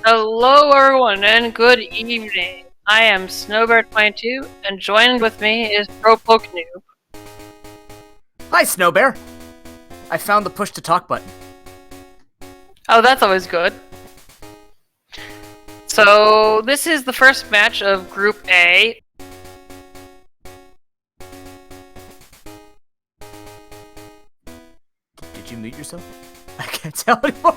Hello everyone and good evening. I am Snowbear22 and joined with me is ProPokeNoob. Hi, Snowbear. I found the push to talk button. Oh, that's always good. So, this is the first match of Group A. Did you mute yourself? I can't tell anymore.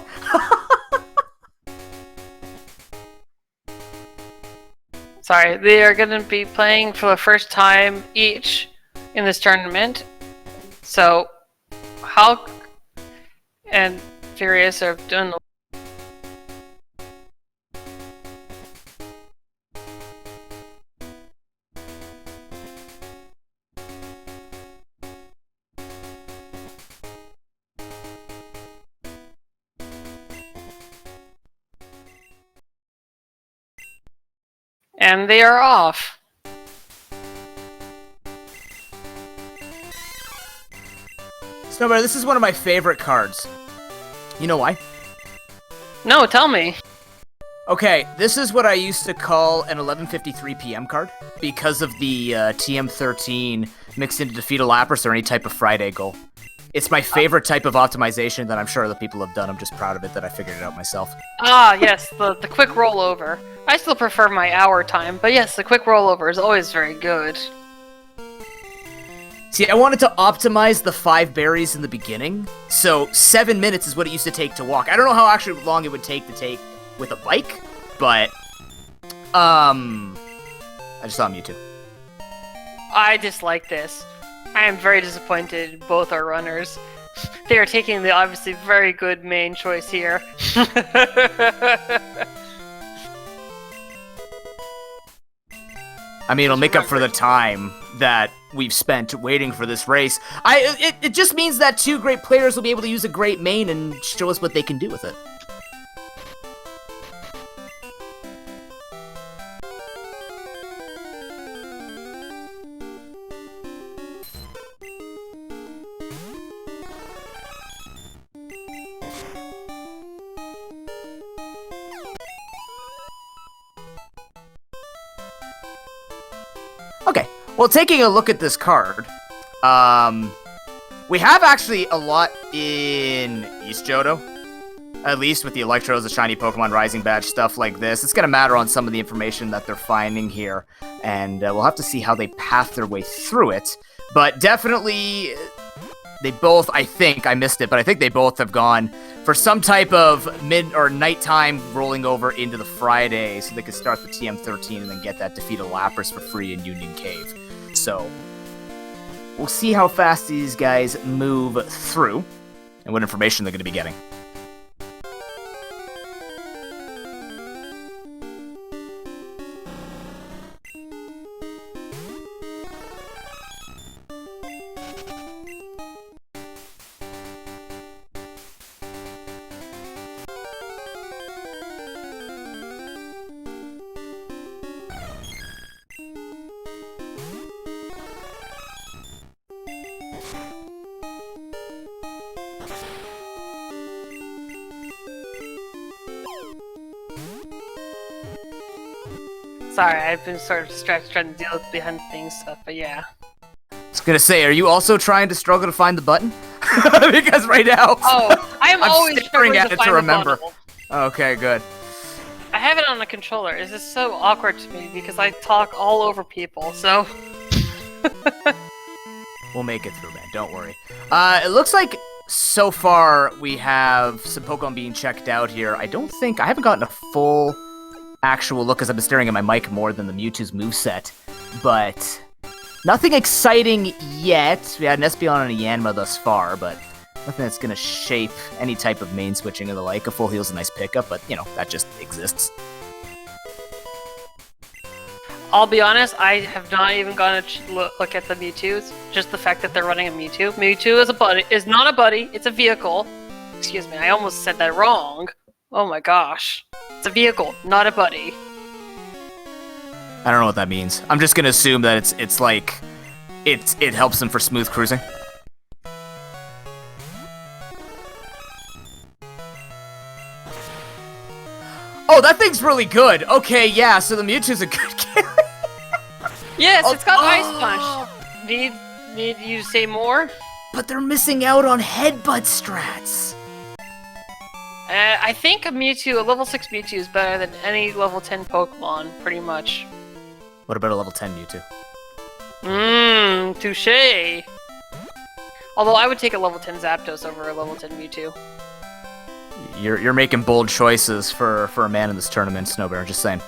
Sorry, they are going to be playing for the first time each in this tournament. So, Hulk and Furious are doing the and they are off. Snowbear, this is one of my favorite cards. You know why? No, tell me. Okay, this is what I used to call an 11:53 p.m. card because of the TM13 mixed into defeat a Lapras or any type of Friday goal. It's my favorite type of optimization that I'm sure other people have done. I'm just proud of it that I figured it out myself. Ah, yes, the quick rollover. I still prefer my hour time, but yes, the quick rollover is always very good. See, I wanted to optimize the 5 berries in the beginning, so 7 minutes is what it used to take to walk. I don't know how actually long it would take to take with a bike, but, I just saw Mewtwo. I dislike this. I am very disappointed both are runners. They are taking the obviously very good main choice here. I mean, it'll make up for the time that we've spent waiting for this race. It just means that 2 great players will be able to use a great main and show us what they can do with it. Okay, well, taking a look at this card, we have actually a lot in East Johto, at least with the Electros, the Shiny Pokemon Rising Badge, stuff like this. It's going to matter on some of the information that they're finding here, and we'll have to see how they path their way through it. But definitely, they both, I think, I missed it, but I think they both have gone for some type of mid or nighttime rolling over into the Friday so they could start the TM13 and then get that defeat a Lapras for free in Union Cave. So, we'll see how fast these guys move through and what information they're going to be getting. Sorry, I've been sort of distracted trying to deal with behind the scenes stuff, but yeah. I was going to say, are you also trying to struggle to find the button? Because right now, oh, I am I'm always staring at it to remember. Bundle. Okay, good. I have it on a controller. This is so awkward to me because I talk all over people, so... We'll make it through, man. Don't worry. It looks like so far we have some Pokemon being checked out here. I haven't gotten a full actual look because I've been staring at my mic more than the Mewtwo's moveset. But nothing exciting yet. We had an Espeon and a Yanma thus far, but nothing that's going to shape any type of main switching or the like. A full heal's a nice pickup, but, you know, that just exists. I'll be honest, I have not even gone to look at the Mewtwo's. Just the fact that they're running a Mewtwo. Mewtwo is not a buddy, it's a vehicle. Excuse me, I almost said that wrong. Oh my gosh. It's a vehicle, not a buddy. I don't know what that means. I'm just gonna assume that it's like it helps them for smooth cruising. Oh, that thing's really good. Okay, yeah, so the Mewtwo's a good carry. Yes, it's got Ice Punch. Need you to say more? But they're missing out on headbutt strats. I think a level 6 Mewtwo is better than any level 10 Pokemon, pretty much. What about a level 10 Mewtwo? Touche. Although I would take a level 10 Zapdos over a level 10 Mewtwo. You're making bold choices for a man in this tournament, Snowbear, just saying.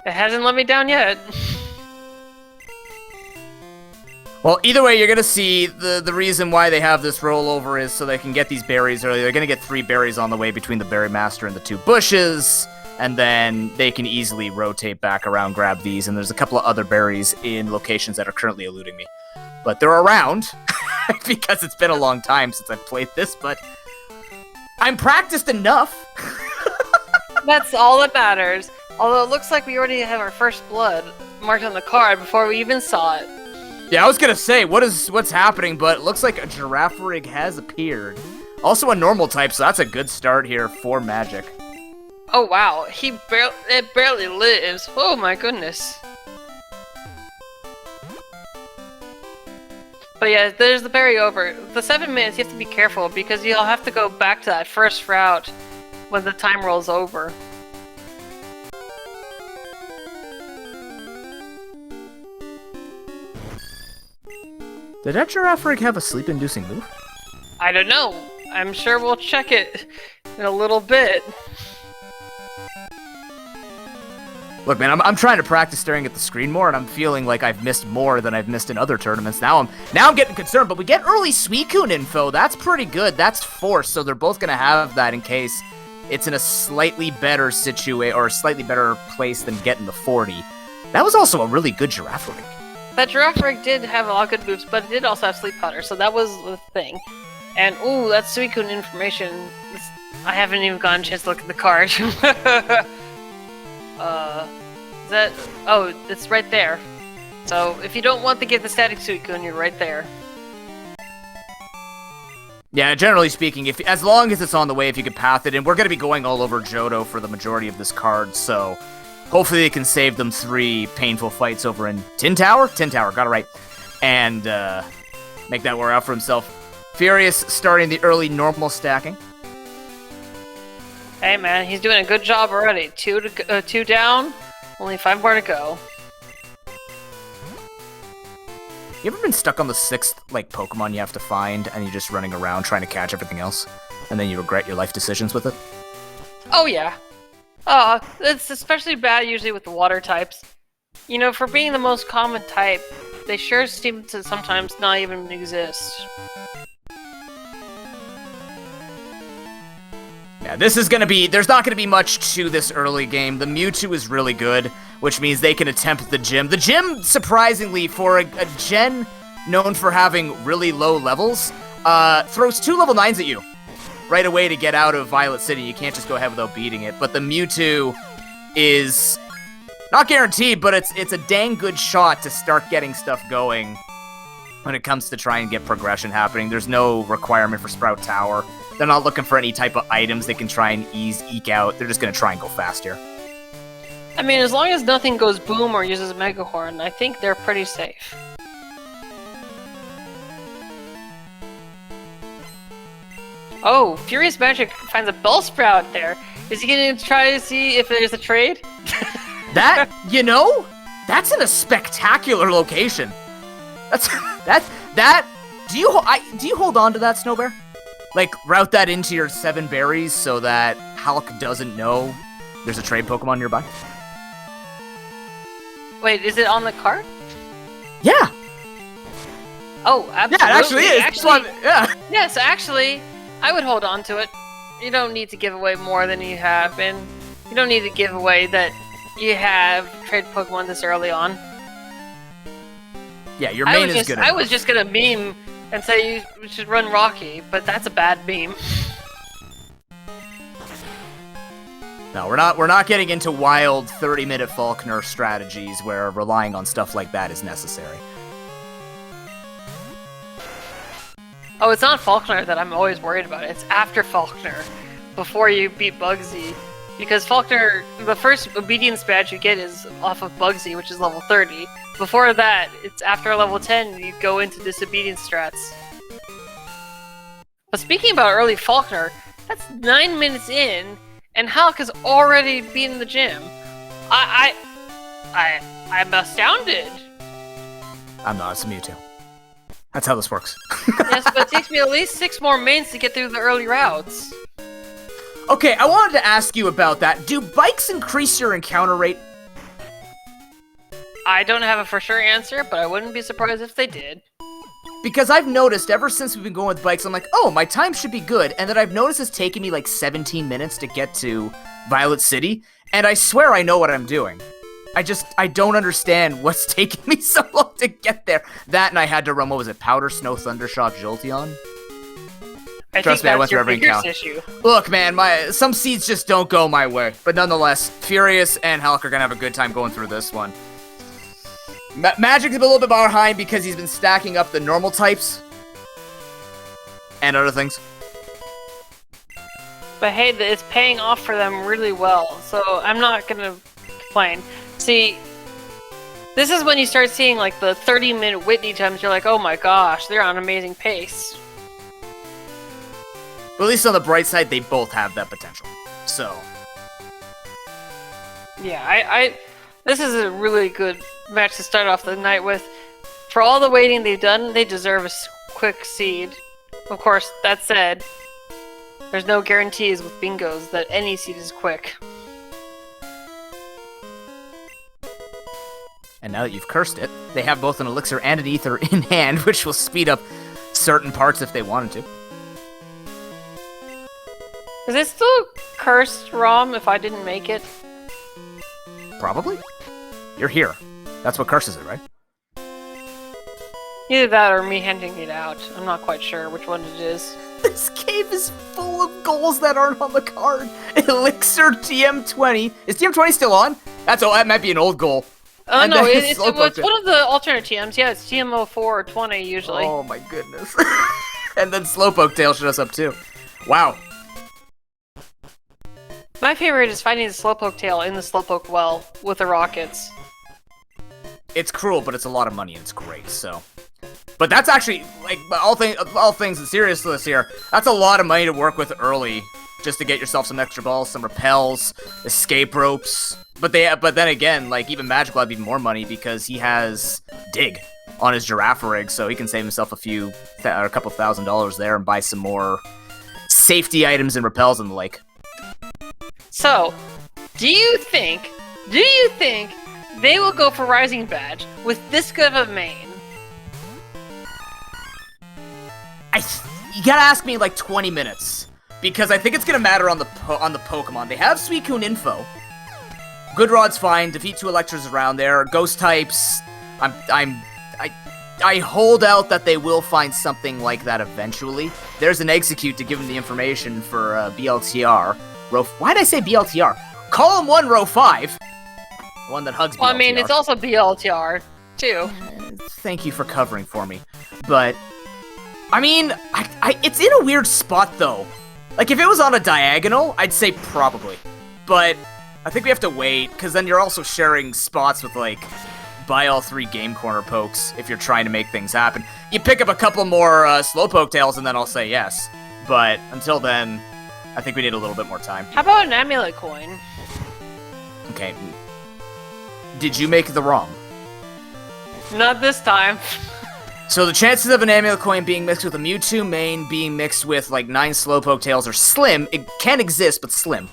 It hasn't let me down yet. Well, either way, you're gonna see the reason why they have this rollover is so they can get these berries early. They're gonna get 3 berries on the way between the Berry Master and the 2 bushes, and then they can easily rotate back around, grab these, and there's a couple of other berries in locations that are currently eluding me. But they're around, because it's been a long time since I've played this, but I'm practiced enough. That's all that matters. Although it looks like we already have our first blood marked on the card before we even saw it. Yeah, I was gonna say, what's happening, but it looks like a Girafarig has appeared. Also a normal type, so that's a good start here for Magic. Oh wow, it barely lives. Oh my goodness. But yeah, there's the berry over. The 7 minutes, you have to be careful because you'll have to go back to that first route when the time rolls over. Did that Girafarig have a sleep-inducing move? I don't know. I'm sure we'll check it in a little bit. Look, man, I'm trying to practice staring at the screen more, and I'm feeling like I've missed more than I've missed in other tournaments. Now I'm getting concerned, but we get early Suicune info. That's pretty good. That's force, so they're both gonna have that in case it's in a slightly better or a slightly better place than getting the 40. That was also a really good Girafarig. That Girafarig did have a lot of good moves, but it did also have Sleep Powder, so that was the thing. And ooh, that's Suicune information. I haven't even gotten a chance to look at the card. Oh, it's right there. So if you don't want to get the static Suicune, you're right there. Yeah, generally speaking, as long as it's on the way, if you can path it, and we're gonna be going all over Johto for the majority of this card, so hopefully they can save them 3 painful fights over in Tin Tower. Tin Tower, got it right, and make that wear out for himself. Furious starting the early normal stacking. Hey man, he's doing a good job already. 2 down, only 5 more to go. You ever been stuck on the 6th, Pokemon you have to find, and you're just running around trying to catch everything else, and then you regret your life decisions with it? Oh yeah. It's especially bad usually with the water types. You know, for being the most common type, they sure seem to sometimes not even exist. Yeah, there's not gonna be much to this early game. The Mewtwo is really good, which means they can attempt the gym. The gym, surprisingly, for a gen known for having really low levels, throws 2 level 9s at you right away to get out of Violet City. You can't just go ahead without beating it. But the Mewtwo is not guaranteed, but it's a dang good shot to start getting stuff going when it comes to try and get progression happening. There's no requirement for Sprout Tower. They're not looking for any type of items they can try and eke out. They're just going to try and go fast here. I mean, as long as nothing goes boom or uses Mega Horn, I think they're pretty safe. Oh, FuriousMagic finds a Bellsprout there. Is he going to try to see if there's a trade? That's in a spectacular location. Do you hold on to that, Snowbear? Route that into your 7 berries so that Hulk doesn't know there's a trade Pokemon nearby? Wait, is it on the card? Yeah. Oh, absolutely. Yeah, it actually is. Yeah. Yes, actually, I would hold on to it. You don't need to give away more than you have, and you don't need to give away that you have trade Pokemon this early on. Yeah, your main is good enough. I was just gonna meme and say you should run Rocky, but that's a bad meme. No, we're not getting into wild 30-minute Falkner strategies where relying on stuff like that is necessary. Oh, it's not Faulkner that I'm always worried about. It's after Faulkner, before you beat Bugsy. Because Faulkner, the first obedience badge you get is off of Bugsy, which is level 30. Before that, it's after level 10, you go into disobedience strats. But speaking about early Faulkner, that's 9 minutes in, and Halq has already been in the gym. I'm astounded. I'm not, it's a Mewtwo. That's how this works. Yes, but it takes me at least 6 more mains to get through the early routes. Okay, I wanted to ask you about that. Do bikes increase your encounter rate? I don't have a for sure answer, but I wouldn't be surprised if they did. Because I've noticed ever since we've been going with bikes, I'm like, oh, my time should be good. And then I've noticed it's taken me like 17 minutes to get to Violet City. And I swear I know what I'm doing. I don't understand what's taking me so long to get there. That and I had to run, what was it, Powder, Snow, Thundershock, Jolteon? Trust me, I went through every encounter. Look, man, some seeds just don't go my way. But nonetheless, Furious and Halq are gonna have a good time going through this one. Magic's a little bit behind because he's been stacking up the normal types. And other things. But hey, it's paying off for them really well, so I'm not gonna complain. See, this is when you start seeing like the 30-minute Whitney times, you're like, oh my gosh, they're on amazing pace. But at least on the bright side, they both have that potential. So. Yeah, this is a really good match to start off the night with. For all the waiting they've done, they deserve a quick seed. Of course, that said, there's no guarantees with bingos that any seed is quick. And now that you've cursed it, they have both an elixir and an ether in hand, which will speed up certain parts if they wanted to. Is it still cursed ROM if I didn't make it? Probably. You're here. That's what curses it, right? Either that or me handing it out. I'm not quite sure which one it is. This game is full of goals that aren't on the card. Elixir TM20. Is TM20 still on? That might be an old goal. Oh no, it's one of the alternate TMs. Yeah, it's TM04 or 20 usually. Oh my goodness. And then Slowpoke Tail shows up too. Wow. My favorite is finding the Slowpoke Tail in the Slowpoke well with the rockets. It's cruel, but it's a lot of money and it's great, so. But that's actually, like, all things in seriousness here, that's a lot of money to work with early, just to get yourself some extra balls, some repels, escape ropes. But then again, like, even Magic will have even more money because he has Dig on his Giraffe rig, so he can save himself a couple $1,000s there and buy some more safety items and repels and the like. So, do you think they will go for Rising Badge with this good of a main? You gotta ask me in like 20 minutes, because I think it's gonna matter on the Pokemon. They have Suicune info. Good Rod's fine. Defeat 2 Electros around there. Ghost types. I hold out that they will find something like that eventually. There's an Execute to give them the information for BLTR. Why did I say BLTR? Column 1, row 5. The one that hugs BLTR. Well, I mean, it's also BLTR, too. Thank you for covering for me. But, I mean, it's in a weird spot, though. Like, if it was on a diagonal, I'd say probably. But I think we have to wait, because then you're also sharing spots with, like, buy all 3 Game Corner pokes if you're trying to make things happen. You pick up a couple more Slowpoke Tails, and then I'll say yes. But until then, I think we need a little bit more time. How about an amulet coin? Okay. Did you make the ROM? Not this time. So the chances of an amulet coin being mixed with a Mewtwo main being mixed with like 9 Slowpoke Tails are slim. It can exist, but slim.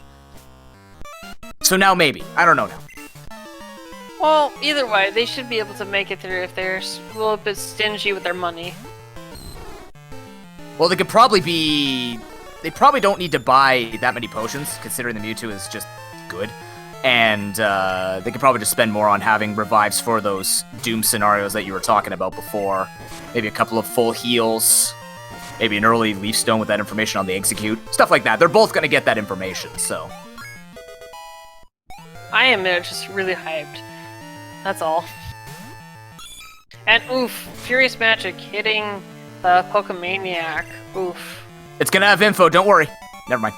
So now maybe. I don't know now. Well, either way, they should be able to make it through if they're a little bit stingy with their money. Well, they could probably be... They probably don't need to buy that many potions, considering the Mewtwo is just good. And they could probably just spend more on having revives for those Doom scenarios that you were talking about before. Maybe a couple of full heals. Maybe an early Leaf Stone with that information on the Execute. Stuff like that. They're both going to get that information, so... I am just really hyped. That's all. And oof, FuriousMagic hitting The Pokemaniac. Oof. It's gonna have info, don't worry. Never mind.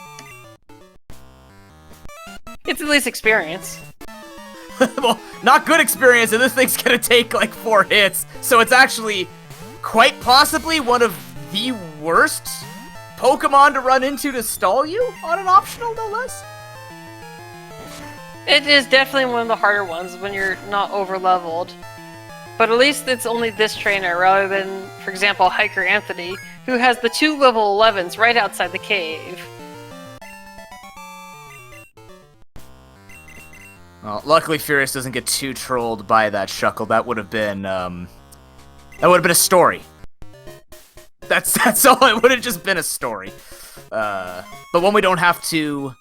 It's at least experience. Well, not good experience, and this thing's gonna take like 4 hits, so it's actually quite possibly one of the worst Pokemon to run into to stall you on an optional, no less. It is definitely one of the harder ones when you're not over-leveled. But at least it's only this trainer rather than, for example, Hiker Anthony, who has the 2 level 11s right outside the cave. Well, luckily Furious doesn't get too trolled by that Shuckle. That would have been a story. That's all. It would have just been a story. But one we don't have to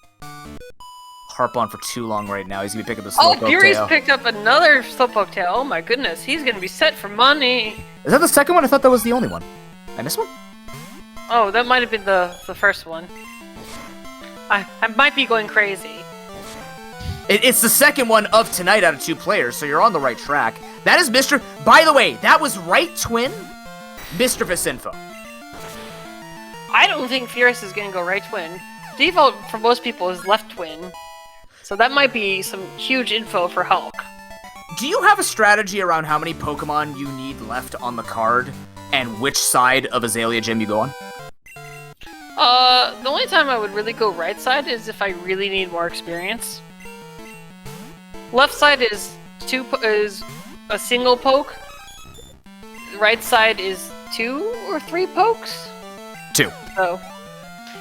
harp on for too long right now. He's gonna be picking up the Slowpoke tail. Fury's picked up another Slowpoke tail. Oh my goodness, he's gonna be set for money. Is that the second one? I thought that was the only one. I missed one? Oh, that might have been the first one. I might be going crazy. It's the second one of tonight out of 2 players, so you're on the right track. That is Mr. By the way, that was right twin, mischievous info. I don't think Furious is gonna go right twin. Default for most people is left twin. So that might be some huge info for Hulk. Do you have a strategy around how many Pokemon you need left on the card, and which side of Azalea Gym you go on? The only time I would really go right side is if I really need more experience. Left side is a single poke. Right side is 2 or 3 pokes? 2.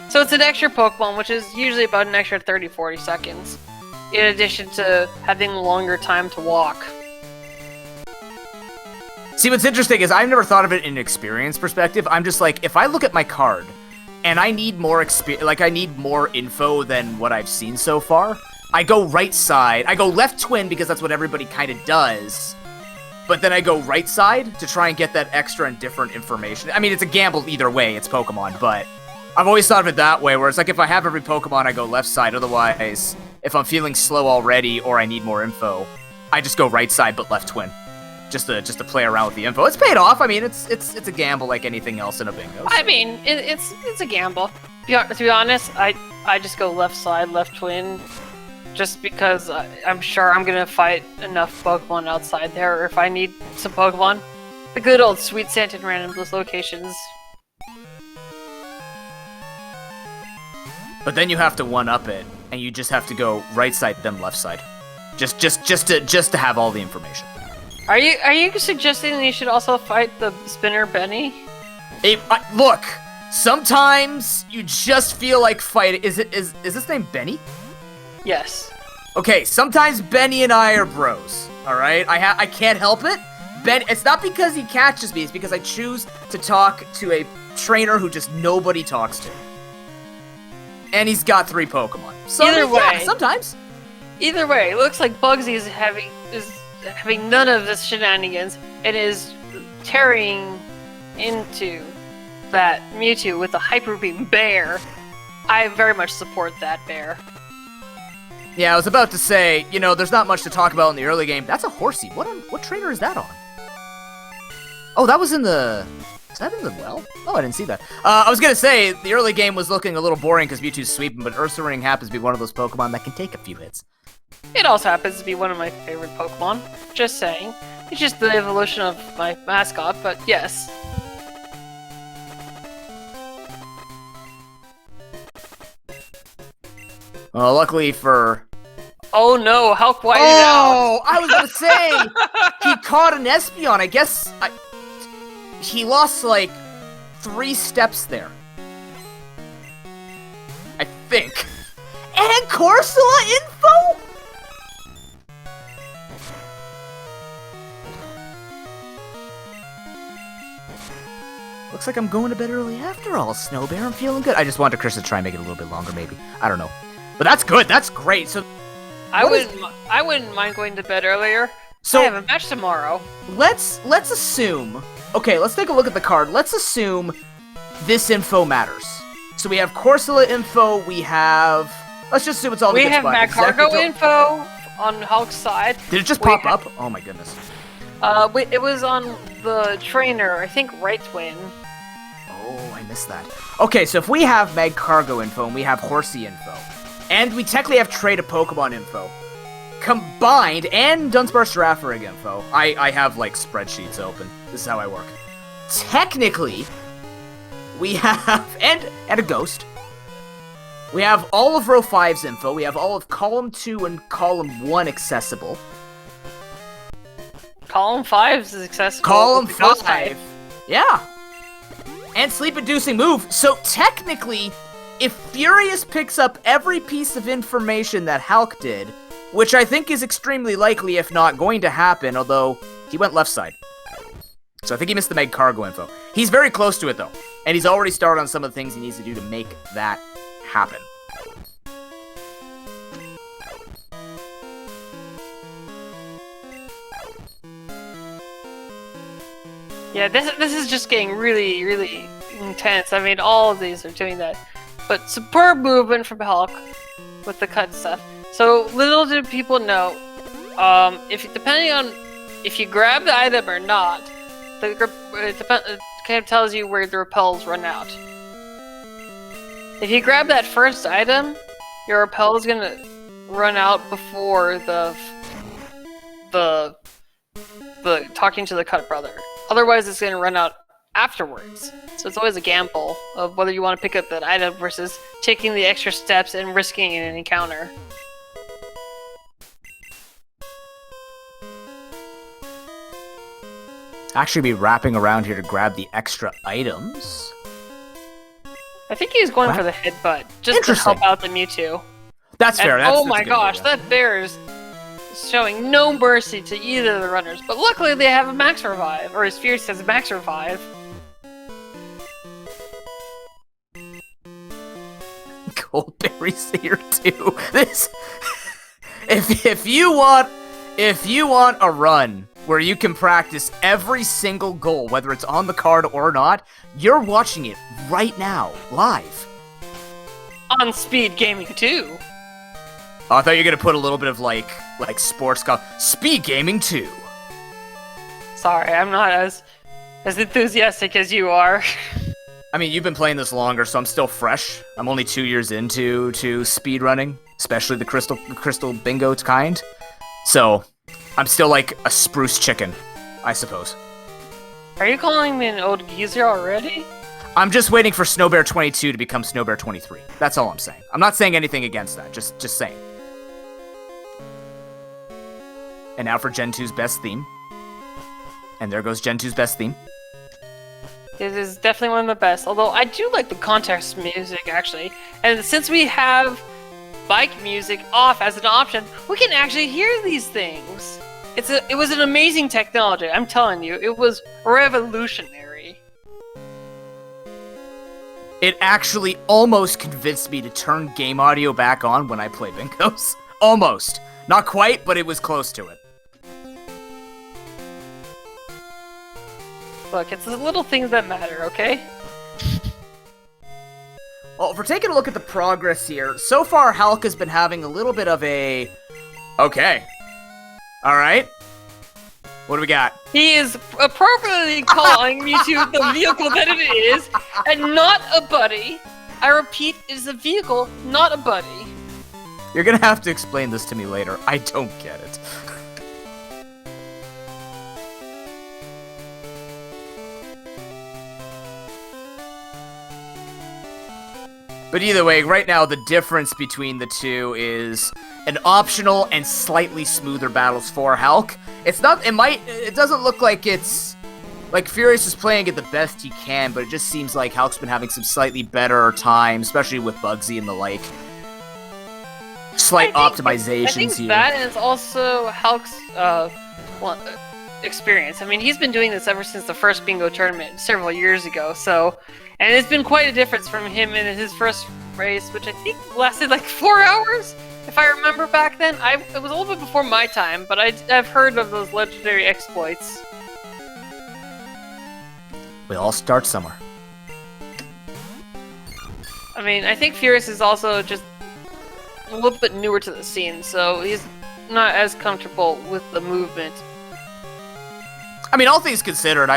So it's an extra Pokemon, which is usually about an extra 30-40 seconds. In addition to having longer time to walk. See, what's interesting is I've never thought of it in an experience perspective. I'm just like, if I look at my card, and I need more I need more info than what I've seen so far, I go right side. I go left twin because that's what everybody kind of does. But then I go right side to try and get that extra and different information. I mean, it's a gamble either way. It's Pokemon, but I've always thought of it that way, where it's like if I have every Pokemon, I go left side. Otherwise, if I'm feeling slow already or I need more info, I just go right side but left twin. Just to play around with the info. It's paid off. I mean, it's a gamble like anything else in a bingo. So. I mean, it's a gamble. To be honest, I just go left side, left twin. Just because I'm sure I'm gonna fight enough Pokemon outside there, or if I need some Pokemon. The good old Sweet Santa and random locations. But then you have to one-up it, and you just have to go right side, then left side. Just to have all the information. Are you suggesting that you should also fight the spinner Benny? Look, sometimes you just feel like fighting. Is this name Benny? Yes. Okay, sometimes Benny and I are bros. All right, I can't help it. It's not because he catches me. It's because I choose to talk to a trainer who just nobody talks to, and he's got 3 Pokemon. So either way, yeah, sometimes. Either way, it looks like Bugsy is having none of this shenanigans and is tearing into that Mewtwo with a Hyper Beam Bear. I very much support that bear. Yeah, I was about to say, there's not much to talk about in the early game. That's a Horsey. What trainer is that on? Oh, that was in the... Is that in the well? Oh, I didn't see that. I was gonna say, the early game was looking a little boring because Mewtwo's sweeping, but Ursaring happens to be one of those Pokemon that can take a few hits. It also happens to be one of my favorite Pokemon. Just saying. It's just the evolution of my mascot, but yes. Well, luckily for... Oh no, Hulk whited out! Oh, I was gonna say! He caught an Espeon, I guess... He lost, 3 steps there. I think. And Corsola info?! Looks like I'm going to bed early after all, Snow Bear. I'm feeling good. I just wanted Chris to try and make it a little bit longer, maybe. I don't know. But that's good. That's great. So, I wouldn't mind going to bed earlier. So I have a match tomorrow. Let's assume. Okay, let's take a look at the card. Let's assume this info matters. So we have Corsola info. We have. Let's just assume it's all. We have Magcargo info on Hulk's side. Did it just pop up? Oh my goodness. It was on the trainer. I think right twin. missed that. Okay, so if we have Meg Cargo info and we have Horsey info, and we technically have Trade a Pokemon info, combined, and Dunsparce Girafarig info, I have, like, spreadsheets open. This is how I work. Technically, we have, and a Ghost. We have all of Row 5's info, we have all of Column 2 and Column 1 accessible. Column 5 is accessible. Column 5! Yeah! And Sleep-Inducing Move, so technically, if Furious picks up every piece of information that Halq did, which I think is extremely likely if not going to happen, although he went left side. So I think he missed the Meg Cargo info. He's very close to it though, and he's already started on some of the things he needs to do to make that happen. Yeah, this is just getting really, really intense. I mean, all of these are doing that. But superb movement from Halq with the cut stuff. So little do people know, depending on if you grab the item or not, it kind of tells you where the repels run out. If you grab that first item, your repel is gonna run out before the talking to the cut brother. Otherwise, it's gonna run out afterwards. So it's always a gamble of whether you want to pick up that item versus taking the extra steps and risking an encounter. Actually be wrapping around here to grab the extra items. I think he's going for the headbutt, just to help out the Mewtwo. That's fair. Oh my gosh, that bear is showing no mercy to either of the runners. But luckily they have a max revive, or his Fierce has a max revive. Goldberry's here too. This, if you want a run where you can practice every single goal, whether it's on the card or not, you're watching it right now, live. On SpeedGaming too. Oh, I thought you were gonna put a little bit of like sports SpeedGaming 2. Sorry, I'm not as enthusiastic as you are. I mean, you've been playing this longer, so I'm still fresh. I'm only 2 years into speedrunning, especially the crystal bingo kind. So I'm still like a spruce chicken, I suppose. Are you calling me an old geezer already? I'm just waiting for Snowbear 22 to become Snowbear 23. That's all I'm saying. I'm not saying anything against that, just saying. And now for Gen 2's best theme. And there goes Gen 2's best theme. It is definitely one of the best, although I do like the context music, actually. And since we have bike music off as an option, we can actually hear these things. It was an amazing technology, I'm telling you. It was revolutionary. It actually almost convinced me to turn game audio back on when I play bingos. Almost. Not quite, but it was close to it. Look, it's the little things that matter, okay? Well, if we're taking a look at the progress here, so far Halq has been having a little bit of a... Okay. Alright. What do we got? He is appropriately calling Mewtwo the vehicle that it is, and not a buddy. I repeat, it is a vehicle, not a buddy. You're gonna have to explain this to me later. I don't get it. But either way, right now the difference between the two is an optional and slightly smoother battles for Halq. It's not, it doesn't look like it's, like Furious is playing it the best he can, but it just seems like Halq's been having some slightly better time, especially with Bugsy and the like. Slight optimizations I think here. That is also Halq's experience. I mean, he's been doing this ever since the first bingo tournament several years ago, so... And it's been quite a difference from him in his first race, which I think lasted like 4 hours, if I remember back then. It was a little bit before my time, but I've heard of those legendary exploits. We all start somewhere. I mean, I think Furious is also just a little bit newer to the scene, so he's not as comfortable with the movement. I mean, all things considered,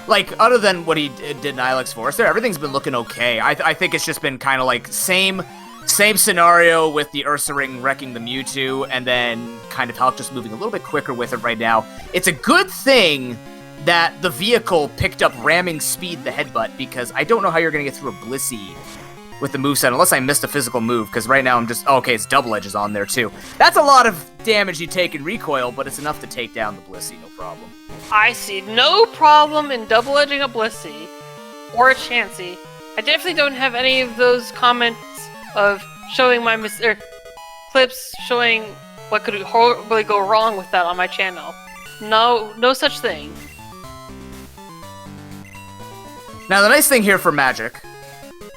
like, other than what he did in Ilex Forest there, everything's been looking okay. I think it's just been kind of like same scenario with the Ursa Ring wrecking the Mewtwo, and then kind of Hulk just moving a little bit quicker with it right now. It's a good thing that the vehicle picked up ramming speed the headbutt, because I don't know how you're going to get through a Blissey with the moveset, unless I missed a physical move, because right now I'm just... Oh, okay, it's double edges on there, too. That's a lot of damage you take in recoil, but it's enough to take down the Blissey, no problem. I see no problem in double edging a Blissey or a Chansey. I definitely don't have any of those comments of showing my clips showing what could horribly go wrong with that on my channel. No such thing. Now the nice thing here for Magic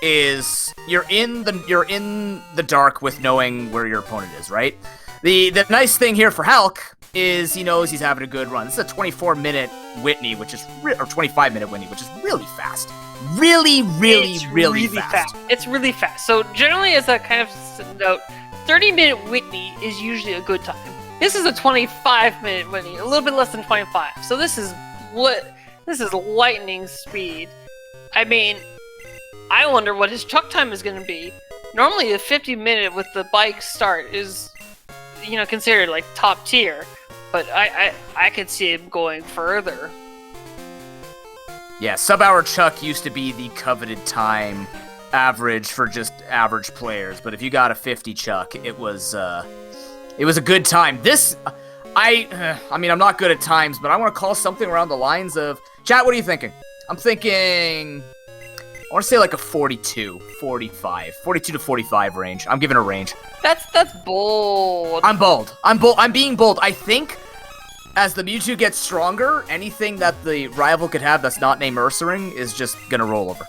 is you're in the dark with knowing where your opponent is, right? The nice thing here for Halq is he knows he's having a good run. This is a 24-minute Whitney, which is or 25-minute Whitney, which is really fast. Really fast. It's really fast. So generally, as a kind of note, 30-minute Whitney is usually a good time. This is a 25-minute Whitney, a little bit less than 25. So this is lightning speed. I mean, I wonder what his chuck time is going to be. Normally, a 50-minute with the bike start is, considered like top tier, but I could see him going further. Yeah, sub-hour chuck used to be the coveted time average for just average players, but if you got a 50 chuck, it was a good time. I mean, I'm not good at times, but I want to call something around the lines of... Chat, what are you thinking? I'm thinking... I want to say like a 42 to 45 range. I'm giving a range. That's bold. I'm bold. I'm being bold. I think as the Mewtwo gets stronger, anything that the rival could have that's not named Ursa Ring is just gonna roll over.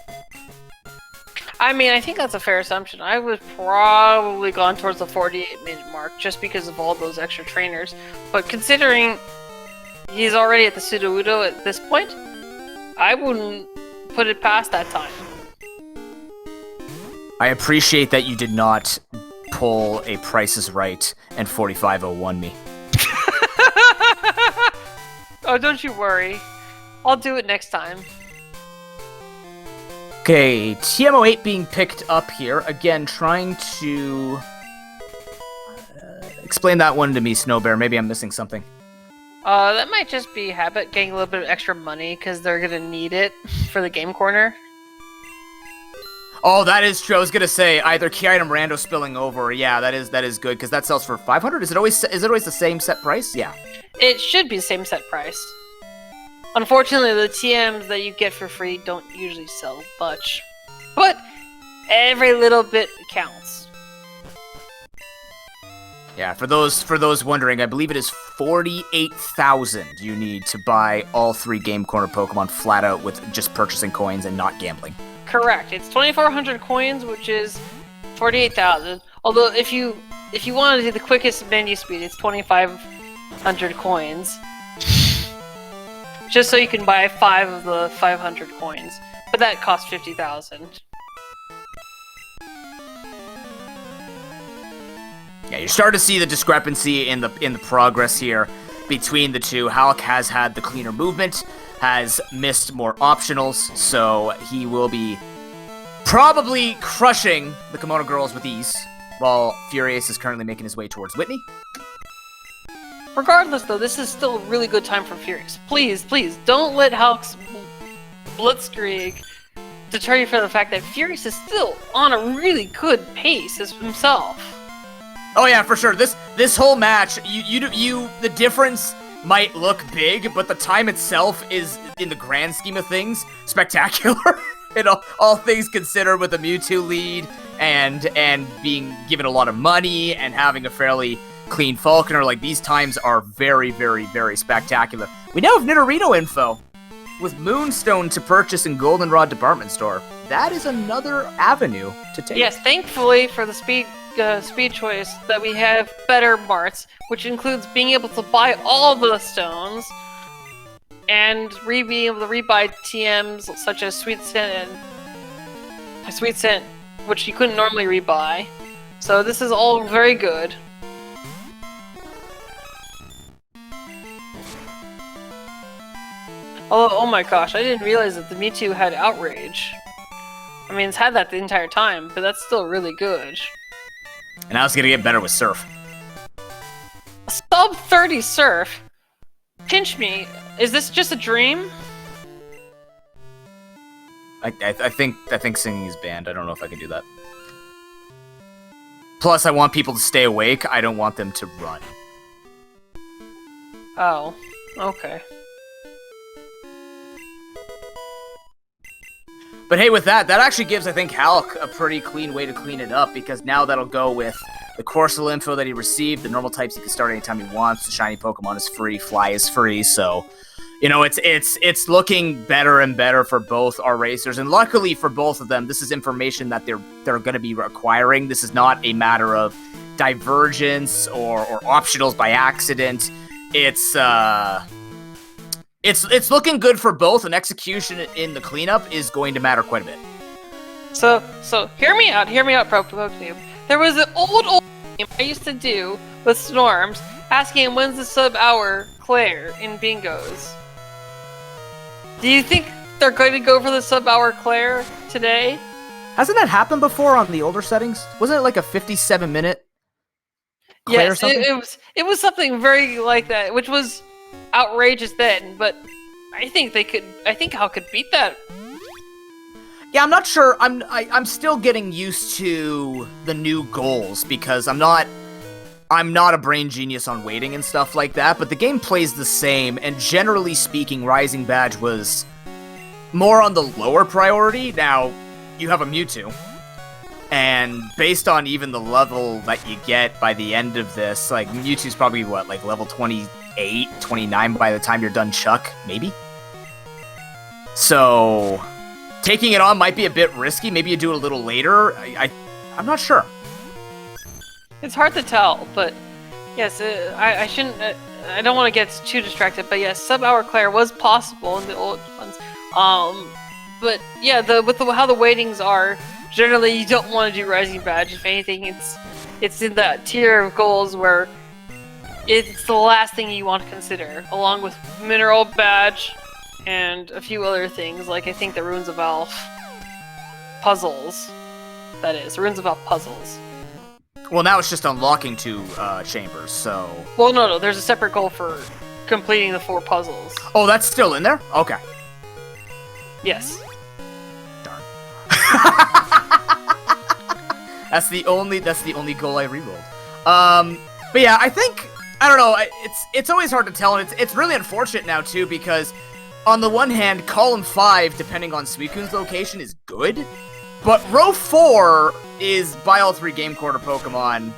I mean, I think that's a fair assumption. I would probably gone towards the 48-minute mark just because of all those extra trainers. But considering he's already at the Sudowoodo at this point, I wouldn't put it past that time. I appreciate that you did not pull a Price is Right and 4501 me. Oh, don't you worry. I'll do it next time. Okay, TM08 being picked up here. Again, trying to... explain that one to me, Snowbear. Maybe I'm missing something. That might just be Habit getting a little bit of extra money because they're gonna need it for the game corner. Oh, that is true. I was gonna say either key item rando spilling over. Yeah, that is good because that sells for 500. Is it always the same set price? Yeah. It should be the same set price. Unfortunately, the TMs that you get for free don't usually sell much, but every little bit counts. Yeah, for those wondering, I believe it is 48,000 you need to buy all 3 Game Corner Pokemon flat out with just purchasing coins and not gambling. Correct. It's 2,400 coins, which is 48,000. Although if you want to do the quickest menu speed, it's 2,500 coins. Just so you can buy 5 of the 500 coins, but that costs 50,000. Yeah, you're starting to see the discrepancy in the progress here between the two. Halq has had the cleaner movement, has missed more optionals, so he will be probably crushing the Kimono Girls with ease, while Furious is currently making his way towards Whitney. Regardless, though, this is still a really good time for Furious. Please, don't let Halq's blitzkrieg deter you from the fact that Furious is still on a really good pace as himself. Oh yeah, for sure. This whole match, the difference might look big, but the time itself is, in the grand scheme of things, spectacular. All things considered, with the Mewtwo lead and being given a lot of money and having a fairly clean Falconer, like, these times are very, very, very spectacular. We now have Nidorino info with Moonstone to purchase in Goldenrod Department Store. That is another avenue to take. Yes, thankfully for the speed choice that we have better marts, which includes being able to buy all the stones and being able to rebuy TMs such as Sweet Scent, which you couldn't normally rebuy. So this is all very good. Although, oh my gosh, I didn't realize that the Mewtwo had Outrage. I mean, it's had that the entire time, but that's still really good. And now it's gonna get better with Surf. Sub 30 Surf? Pinch me. Is this just a dream? I think singing is banned. I don't know if I can do that. Plus, I want people to stay awake. I don't want them to run. Oh, okay. But hey, with that actually gives, I think, Halq a pretty clean way to clean it up, because now that'll go with the Corsola info that he received, the normal types he can start anytime he wants, the shiny Pokemon is free, Fly is free, so, you know, it's looking better and better for both our racers, and luckily for both of them, this is information that they're going to be acquiring. This is not a matter of divergence or optionals by accident. It's looking good for both, and execution in the cleanup is going to matter quite a bit. So hear me out, ProTube. There was an old game I used to do with Storms, asking him when's the sub-hour Claire in bingos. Do you think they're going to go for the sub-hour Claire today? Hasn't that happened before on the older settings? Wasn't it like a 57-minute Claire yes, or something? it was something very like that, which was outrageous then, but I think Hal could beat that. Yeah, I'm not sure. I'm still getting used to the new goals, because I'm not a brain genius on waiting and stuff like that, but the game plays the same, and generally speaking, Rising Badge was more on the lower priority. Now, you have a Mewtwo, and based on even the level that you get by the end of this, like, Mewtwo's probably, what, like level 28, 29 by the time you're done Chuck, maybe? So, taking it on might be a bit risky. Maybe you do it a little later. I'm not sure. It's hard to tell, but yes, I shouldn't. I don't want to get too distracted, but yes, sub-hour Claire was possible in the old ones. But yeah, how the weightings are, generally you don't want to do Rising Badge. If anything, it's in that tier of goals where it's the last thing you want to consider, along with Mineral Badge and a few other things, like I think the Runes of Elf puzzles. That is, Runes of Elf puzzles. Well, now it's just unlocking 2 chambers, so... Well, no, there's a separate goal for completing the 4 puzzles. Oh, that's still in there? Okay. Yes. Darn. That's the only goal I rerolled. But yeah, I think, I don't know, it's always hard to tell, and it's really unfortunate now, too, because on the one hand, column 5, depending on Suicune's location, is good, but row 4 is buy all 3 Game Quarter Pokemon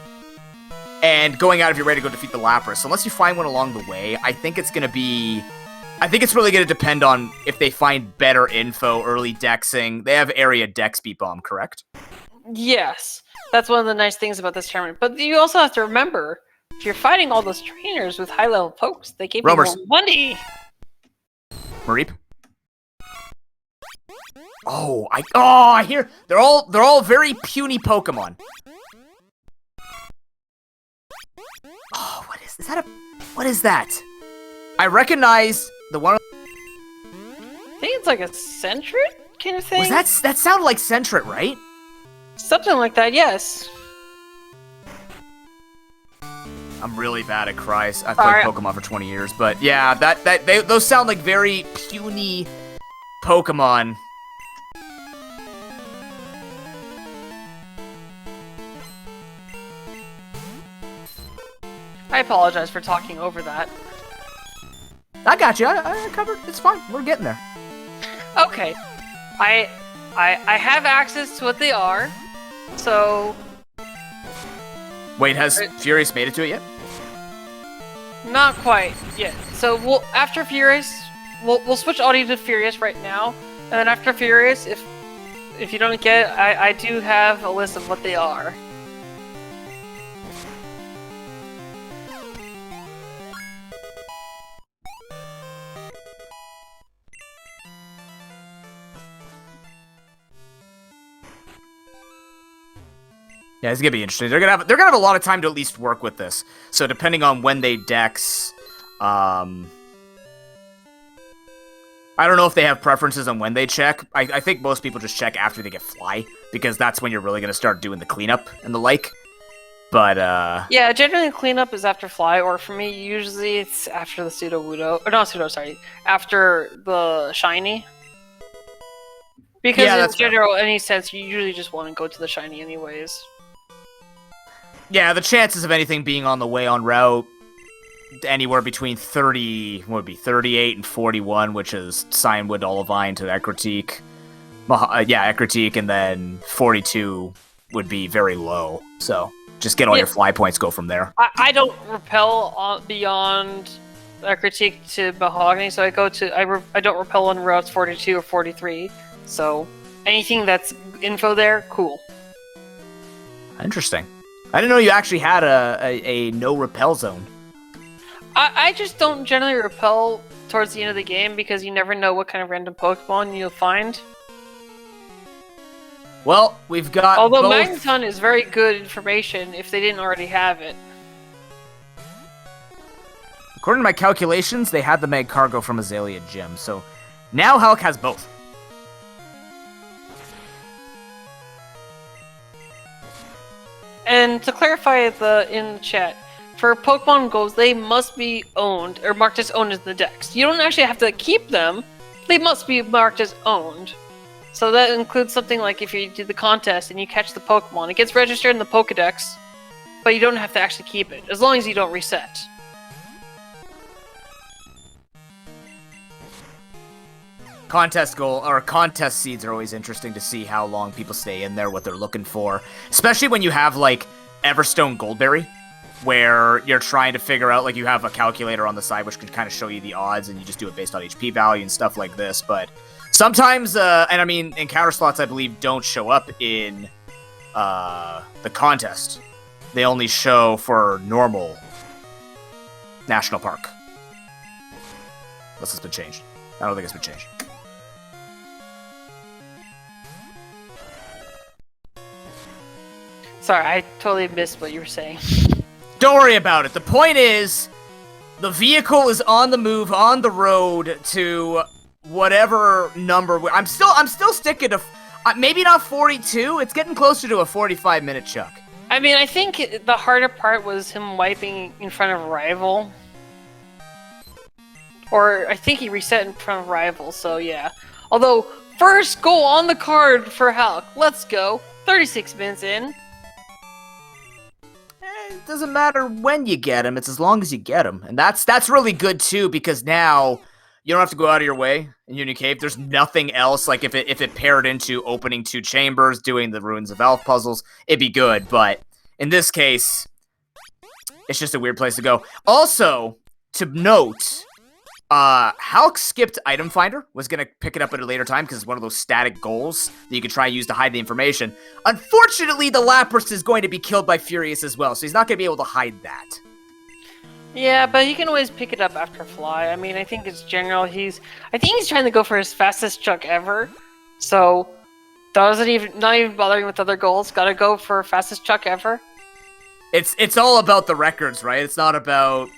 and going out if you're ready to go defeat the Lapras. So unless you find one along the way, I think it's really going to depend on if they find better info, early dexing. They have area dex beat bomb, correct? Yes. That's one of the nice things about this tournament. But you also have to remember, if you're fighting all those trainers with high-level pokes, they gave you more money. Mareep? Oh, I hear they're all very puny Pokemon. Oh, what is that? I recognize the one. I think it's like a Sentret kind of thing. Was that sounded like Sentret, right? Something like that, yes. I'm really bad at cries. I've played Pokemon for 20 years, but yeah, those sound like very puny Pokemon. I apologize for talking over that. I got you. I covered. It's fine. We're getting there. Okay. I have access to what they are, so... Wait, has Furious made it to it yet? Not quite yet. So after Furious, we'll switch audio to Furious right now, and then after Furious, if you don't get it, I do have a list of what they are. Yeah, it's gonna be interesting. They're gonna have a lot of time to at least work with this. So depending on when they dex, I don't know if they have preferences on when they check. I think most people just check after they get fly, because that's when you're really going to start doing the cleanup and the like. But, Yeah, generally cleanup is after fly, or for me, usually it's after the pseudo-wudo. Or not pseudo, sorry. After the shiny. Because Yeah, in that's fair. general, any sense, you usually just want to go to the shiny anyways. Yeah, the chances of anything being on the way en route, anywhere between 38 and 41, which is Cyanwood, Olivine to Ekritique. Ekritique, and then 42 would be very low. So just get all your fly points, go from there. I don't repel beyond critique to Mahogany, so I don't repel on routes 42 or 43. So anything that's info there, cool. Interesting. I didn't know you actually had a no repel zone. I just don't generally repel towards the end of the game because you never know what kind of random Pokemon you'll find. Well, we've got Although both... Magneton is very good information if they didn't already have it. According to my calculations, they had the Magcargo from Azalea Gym, so now Hulk has both. And to clarify in the chat, for Pokemon Go's, they must be owned, or marked as owned in the Dex. You don't actually have to keep them, they must be marked as owned. So that includes something like if you do the contest and you catch the Pokemon, it gets registered in the Pokedex, but you don't have to actually keep it, as long as you don't reset. Contest seeds are always interesting to see how long people stay in there, what they're looking for. Especially when you have, like, Everstone Goldberry, where you're trying to figure out, like, you have a calculator on the side which can kind of show you the odds, and you just do it based on HP value and stuff like this. But sometimes, and I mean, encounter slots, I believe, don't show up in the contest. They only show for normal National Park. Unless it's been changed. I don't think it's been changed. Sorry, I totally missed what you were saying. Don't worry about it. The point is, the vehicle is on the move, on the road to whatever number. I'm still sticking to maybe not 42. It's getting closer to a 45-minute chunk. I mean, I think the harder part was him wiping in front of Rival. Or I think he reset in front of Rival, so yeah. Although, first goal on the card for Hulk. Let's go. 36 minutes in. It doesn't matter when you get him, it's as long as you get him. And that's really good too, because now you don't have to go out of your way in Union Cave. There's nothing else. Like if it paired into opening 2 chambers, doing the Ruins of Elf puzzles, it'd be good. But in this case, it's just a weird place to go. Also, to note, Hulk skipped Item Finder, was going to pick it up at a later time because it's one of those static goals that you can try and use to hide the information. Unfortunately, the Lapras is going to be killed by Furious as well, so he's not going to be able to hide that. Yeah, but he can always pick it up after Fly. I mean, I think it's general. I think he's trying to go for his fastest chuck ever, so not even bothering with other goals. Gotta go for fastest chuck ever. It's all about the records, right? It's not about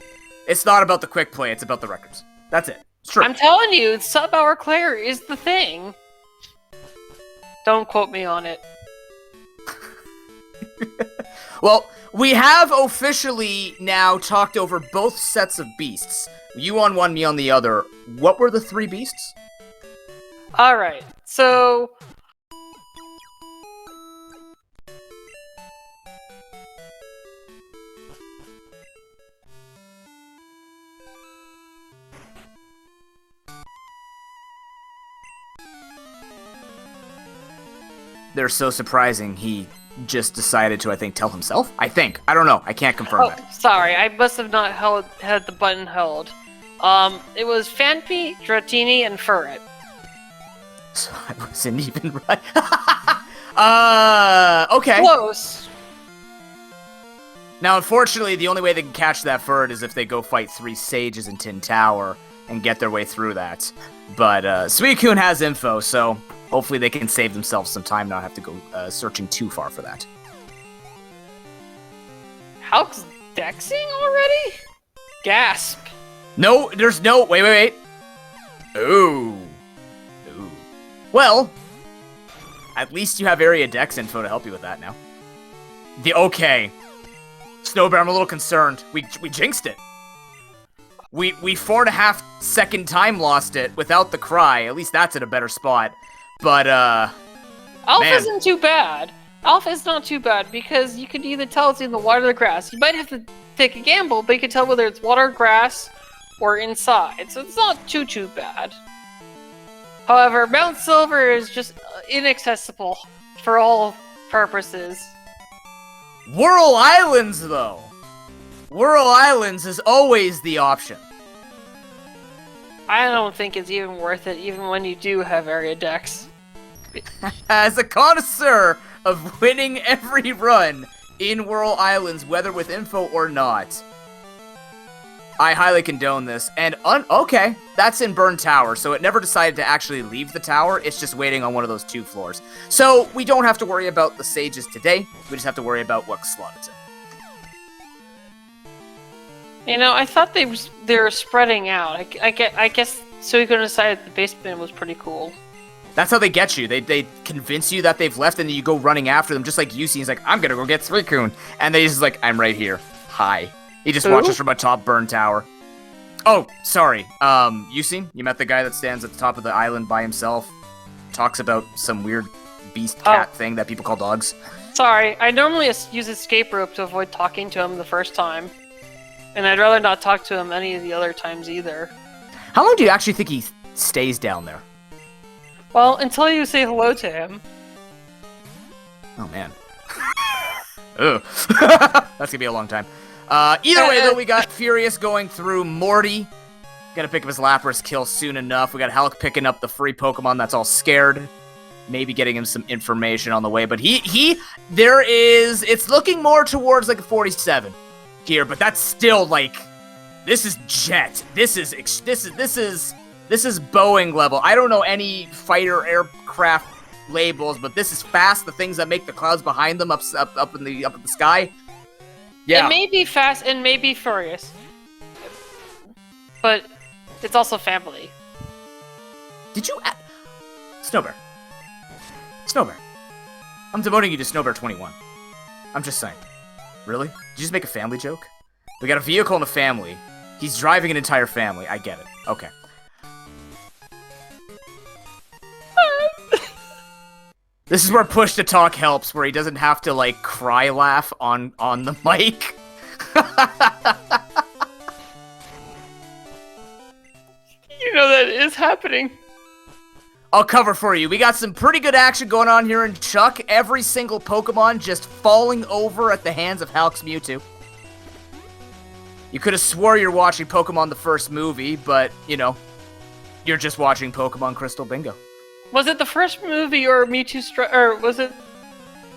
the quick play. It's about the records. That's it. It's true. I'm telling you, sub-hour Claire is the thing. Don't quote me on it. Well, we have officially now talked over both sets of beasts. You on one, me on the other. What were the 3 beasts? Alright, so... They're so surprising, he just decided to, I think, tell himself? I think. I don't know. I can't confirm that. Sorry, I must have not had the button held. It was Phanpy, Dratini, and Furret. So I wasn't even right. Okay. Close. Now, unfortunately, the only way they can catch that Furret is if they go fight 3 Sages in Tin Tower and get their way through that. But Suicune has info, so hopefully they can save themselves some time, not have to go searching too far for that. Hulk's dexing already? Gasp. No, there's no... Wait. Ooh. Well, at least you have area dex info to help you with that now. Okay. Snowbear, I'm a little concerned. We jinxed it. We 4.5 second time lost it without the cry. At least that's in a better spot. But, Alpha isn't too bad. Alpha is not too bad because you can either tell it's in the water or the grass. You might have to take a gamble, but you can tell whether it's water, grass, or inside. So it's not too bad. However, Mount Silver is just inaccessible for all purposes. Whirl Islands, though. Whirl Islands is always the option. I don't think it's even worth it, even when you do have area dex. As a connoisseur of winning every run in Whirl Islands, whether with info or not, I highly condone this. And okay, that's in Burn Tower, so it never decided to actually leave the tower. It's just waiting on one of those 2 floors. So we don't have to worry about the sages today. We just have to worry about what slot it's in. You know, I thought they were spreading out. I guess Suiko decided the basement was pretty cool. That's how they get you. They convince you that they've left, and then you go running after them, just like Yusi's like, I'm gonna go get Suicune. And they just like, I'm right here. Hi. He just watches from atop Burn Tower. Oh, sorry. Yusin, you met the guy that stands at the top of the island by himself, talks about some weird beast cat thing that people call dogs. Sorry, I normally use escape rope to avoid talking to him the first time. And I'd rather not talk to him any of the other times either. How long do you actually think he stays down there? Well, until you say hello to him. Oh, man. Ugh. That's gonna be a long time. Either way, though, we got Furious going through Morty. Gonna pick up his Lapras kill soon enough. We got Halq picking up the free Pokemon that's all scared. Maybe getting him some information on the way. But it's looking more towards like a 47 here, but that's still like, this is jet. This is Boeing level. I don't know any fighter aircraft labels, but this is fast. The things that make the clouds behind them up in the sky. Yeah. It may be fast and may be furious, but it's also family. Did you Snowbear? Snowbear. I'm demoting you to Snowbear 21. I'm just saying. Really? Did you just make a family joke? We got a vehicle and a family. He's driving an entire family. I get it. Okay. This is where push to talk helps, where he doesn't have to, like, cry laugh on the mic. You know that is happening. I'll cover for you. We got some pretty good action going on here in Chuck. Every single Pokemon just falling over at the hands of Halq's Mewtwo. You could have swore you're watching Pokemon the first movie, but, you know, you're just watching Pokemon Crystal Bingo. Was it the first movie or Mewtwo or was it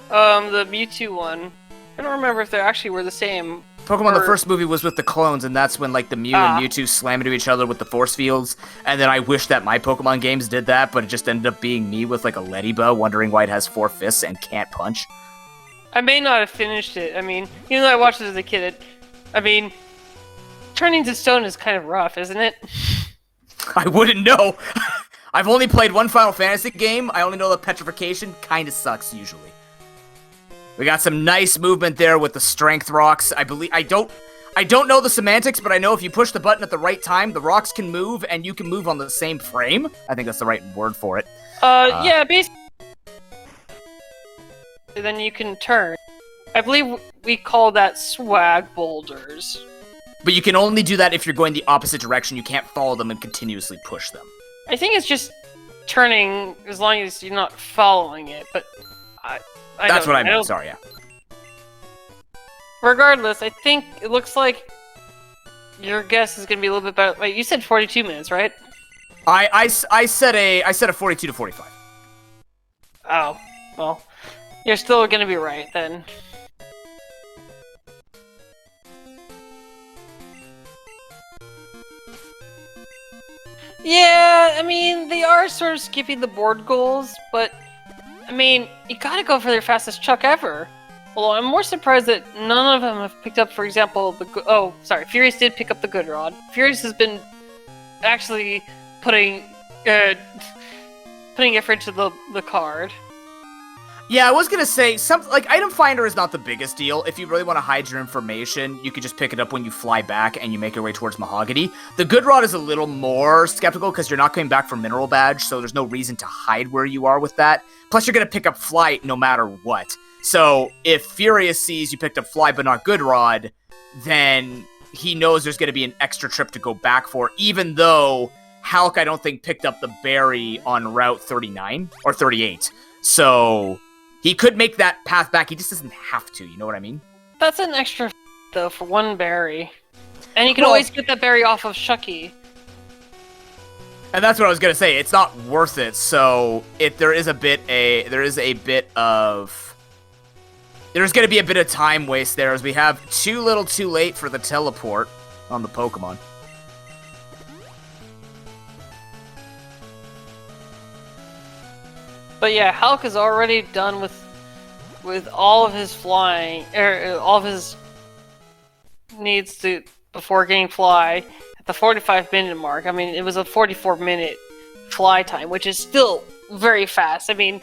the Mewtwo one? I don't remember if they actually were the same. Pokemon, the first movie was with the clones, and that's when, like, the Mew and Mewtwo slam into each other with the force fields, and then I wish that my Pokemon games did that, but it just ended up being me with, like, a Leddyba, wondering why it has 4 fists and can't punch. I may not have finished it. I mean, even though I watched it as a kid, turning to stone is kind of rough, isn't it? I wouldn't know. I've only played one Final Fantasy game. I only know that petrification kind of sucks, usually. We got some nice movement there with the strength rocks. I don't know the semantics, but I know if you push the button at the right time, the rocks can move, and you can move on the same frame. I think that's the right word for it. Yeah, basically. Then you can turn. I believe we call that swag boulders. But you can only do that if you're going the opposite direction. You can't follow them and continuously push them. I think it's just turning as long as you're not following it, but That's what I meant, sorry, yeah. Regardless, I think it looks like your guess is going to be a little bit better. Wait, you said 42 minutes, right? I said a 42 to 45. Oh, well, you're still going to be right, then. Yeah, I mean, they are sort of skipping the board goals, but, I mean, you gotta go for their fastest Chuck ever. Although I'm more surprised that none of them have picked up, for example, Furious did pick up the Good Rod. Furious has been actually putting putting effort into the card. Yeah, I was gonna say, something like item finder is not the biggest deal. If you really want to hide your information, you could just pick it up when you fly back and you make your way towards Mahogany. The Good Rod is a little more skeptical because you're not coming back for Mineral Badge, so there's no reason to hide where you are with that. Plus, you're gonna pick up Flight no matter what. So if Furious sees you picked up Fly but not Good Rod, then he knows there's gonna be an extra trip to go back for, even though Halq, I don't think, picked up the berry on Route 39 or 38. So he could make that path back. He just doesn't have to. You know what I mean? That's an extra though for one berry, and you can always get that berry off of Shucky. And that's what I was gonna say. It's not worth it. So there's gonna be a bit of time waste there, as we have too little, too late for the teleport on the Pokemon. But yeah, Halq is already done with all of his flying, all of his needs to before getting Fly at the 45-minute mark. I mean, it was a 44-minute fly time, which is still very fast. I mean,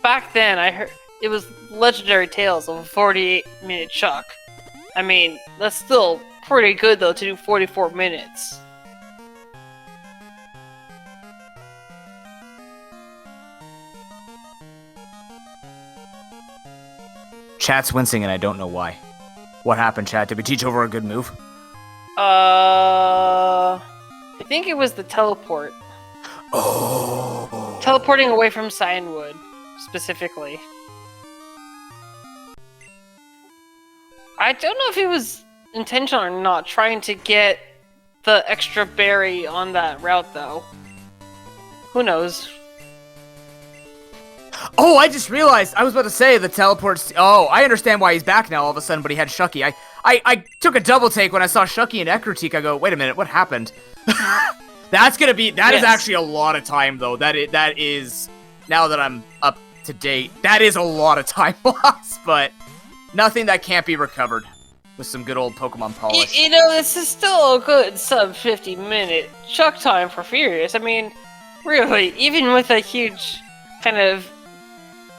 back then I heard it was legendary tales of a 48-minute Chuck. I mean, that's still pretty good though to do 44 minutes. Chat's wincing, and I don't know why. What happened, chat? Did we teach over a good move? I think it was the teleport. Oh. Teleporting away from Cyanwood, specifically. I don't know if it was intentional or not, trying to get the extra berry on that route, though. Who knows? Oh, I just realized. I was about to say the teleports. Oh, I understand why he's back now all of a sudden, but he had Shucky. I took a double take when I saw Shucky and Ekrotik. I go, wait a minute, what happened? That is actually a lot of time, though. That is, now that I'm up to date, that is a lot of time lost, but nothing that can't be recovered with some good old Pokemon polish. You know, this is still a good sub 50-minute Chuck time for Furious. I mean, really, even with a huge kind of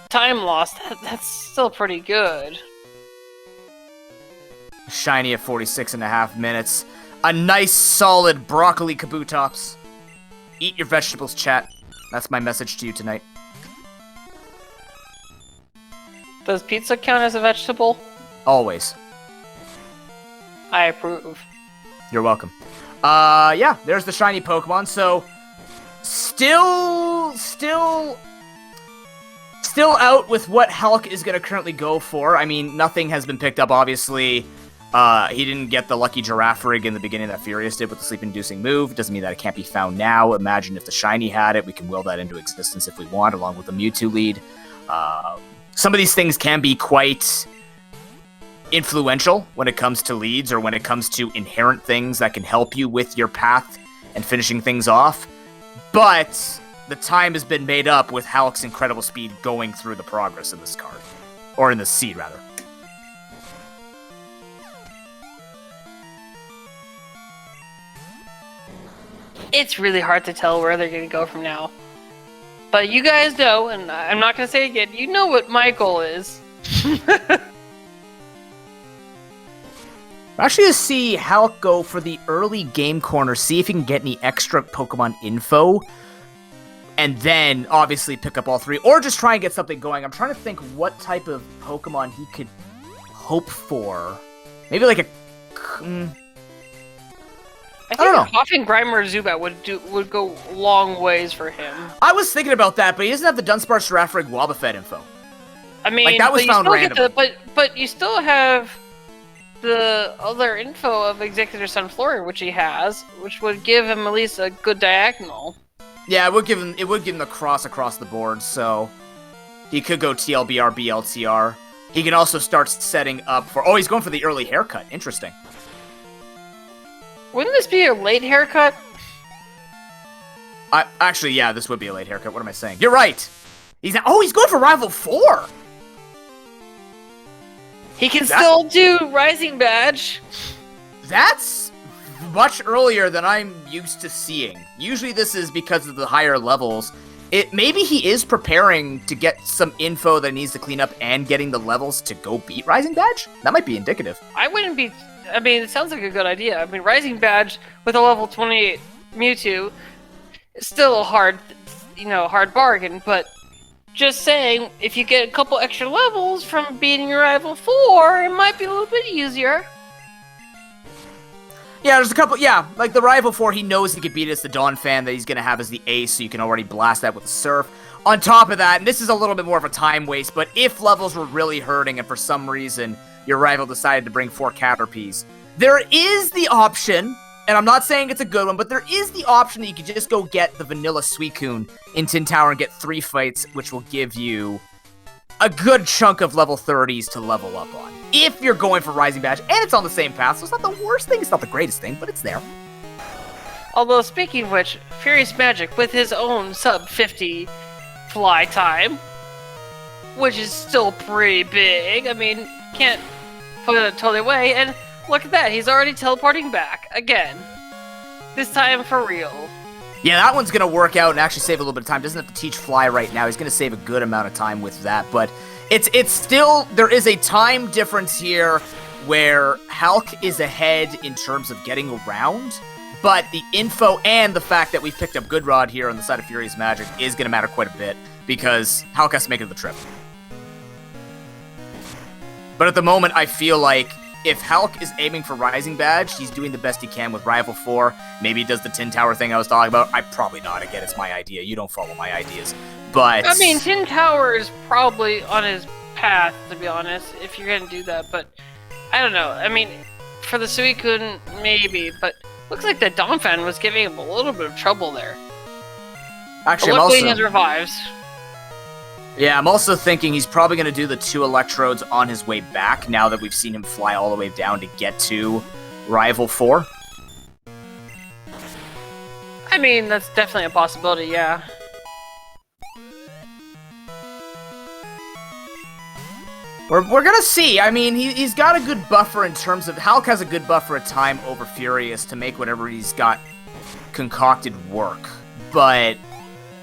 time lost, that's still pretty good. Shiny at 46.5 minutes. A nice solid broccoli Kabutops. Eat your vegetables, chat. That's my message to you tonight. Does pizza count as a vegetable? Always. I approve. You're welcome. Yeah, there's the shiny Pokemon. So, still out with what Halq is going to currently go for. I mean, nothing has been picked up, obviously. He didn't get the lucky giraffe rig in the beginning that Furious did with the sleep-inducing move. Doesn't mean that it can't be found now. Imagine if the shiny had it. We can will that into existence if we want, along with the Mewtwo lead. Some of these things can be quite influential when it comes to leads or when it comes to inherent things that can help you with your path and finishing things off. But the time has been made up with Halq's incredible speed going through the progress in this card. Or in the seed, rather. It's really hard to tell where they're going to go from now. But you guys know, and I'm not going to say it again, you know what my goal is. Actually, to see Halq go for the early game corner, see if he can get any extra Pokemon info, and then obviously pick up all three, or just try and get something going. I'm trying to think what type of Pokemon he could hope for. Maybe like a... I think Hoffing Grimer Zubat would go long ways for him. I was thinking about that, but he doesn't have the Dunsparce Giraffe Rig Wobbuffet info. I mean, like, that was found randomly. But you still have the other info of Executor Sunflora, which he has, which would give him at least a good diagonal. Yeah, it would give him the cross across the board, so he could go TLBR, BLTR. He can also start setting up for... Oh, he's going for the early haircut. Interesting. Wouldn't this be a late haircut? Actually, yeah, this would be a late haircut. What am I saying? You're right! He's going for Rival 4! He can still do Rising Badge. That's much earlier than I'm used to seeing. Usually this is because of the higher levels. Maybe he is preparing to get some info that he needs to clean up and getting the levels to go beat Rising Badge? That might be indicative. I wouldn't be... I mean, it sounds like a good idea. I mean, Rising Badge with a level 28 Mewtwo is still a hard bargain, but just saying, if you get a couple extra levels from beating your rival 4, it might be a little bit easier. Yeah, there's a couple, like the rival 4, he knows he could beat it as the Dawn fan that he's going to have as the ace, so you can already blast that with a Surf. On top of that, and this is a little bit more of a time waste, but if levels were really hurting and for some reason your rival decided to bring 4 Caterpies, there is the option, and I'm not saying it's a good one, but there is the option that you could just go get the vanilla Suicune in Tin Tower and get 3 fights, which will give you a good chunk of level 30s to level up on. If you're going for Rising Badge, and it's on the same path, so it's not the worst thing, it's not the greatest thing, but it's there. Although, speaking of which, FuriousMagic with his own sub-50 fly time, which is still pretty big. I mean, can't put it totally away, and look at that, he's already teleporting back, again. This time for real. Yeah, that one's going to work out and actually save a little bit of time. Doesn't have to teach Fly right now. He's going to save a good amount of time with that. But it's still, there is a time difference here where Halq is ahead in terms of getting around. But the info and the fact that we've picked up Good Rod here on the side of FuriousMagic is going to matter quite a bit because Halq has to make it the trip. But at the moment, I feel like if Halq is aiming for Rising Badge, he's doing the best he can with Rival 4. Maybe he does the Tin Tower thing I was talking about. Probably not. Again, it's my idea. You don't follow my ideas. But I mean, Tin Tower is probably on his path, to be honest, if you're going to do that. But I don't know. I mean, for the Suicune, maybe. But looks like the Donphan was giving him a little bit of trouble there. Actually, but luckily he has revives. Yeah, I'm also thinking he's probably going to do the 2 electrodes on his way back now that we've seen him fly all the way down to get to Rival 4. I mean, that's definitely a possibility, yeah. We're going to see. I mean, he's got a good buffer in terms of... Halq has a good buffer of time over Furious to make whatever he's got concocted work. But...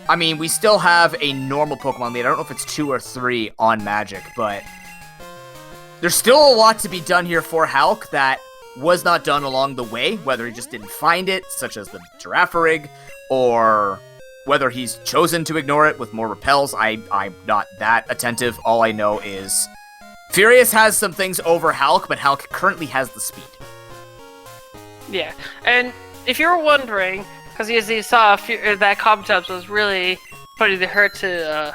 I mean, we still have a normal Pokemon lead. I don't know if it's 2 or 3 on Magic, but there's still a lot to be done here for Halq that was not done along the way, whether he just didn't find it, such as the Girafarig, or whether he's chosen to ignore it with more repels. I'm not that attentive. All I know is Furious has some things over Halq, but Halq currently has the speed. Yeah, and if you're wondering... Because he saw that Cobbtops was really putting the hurt to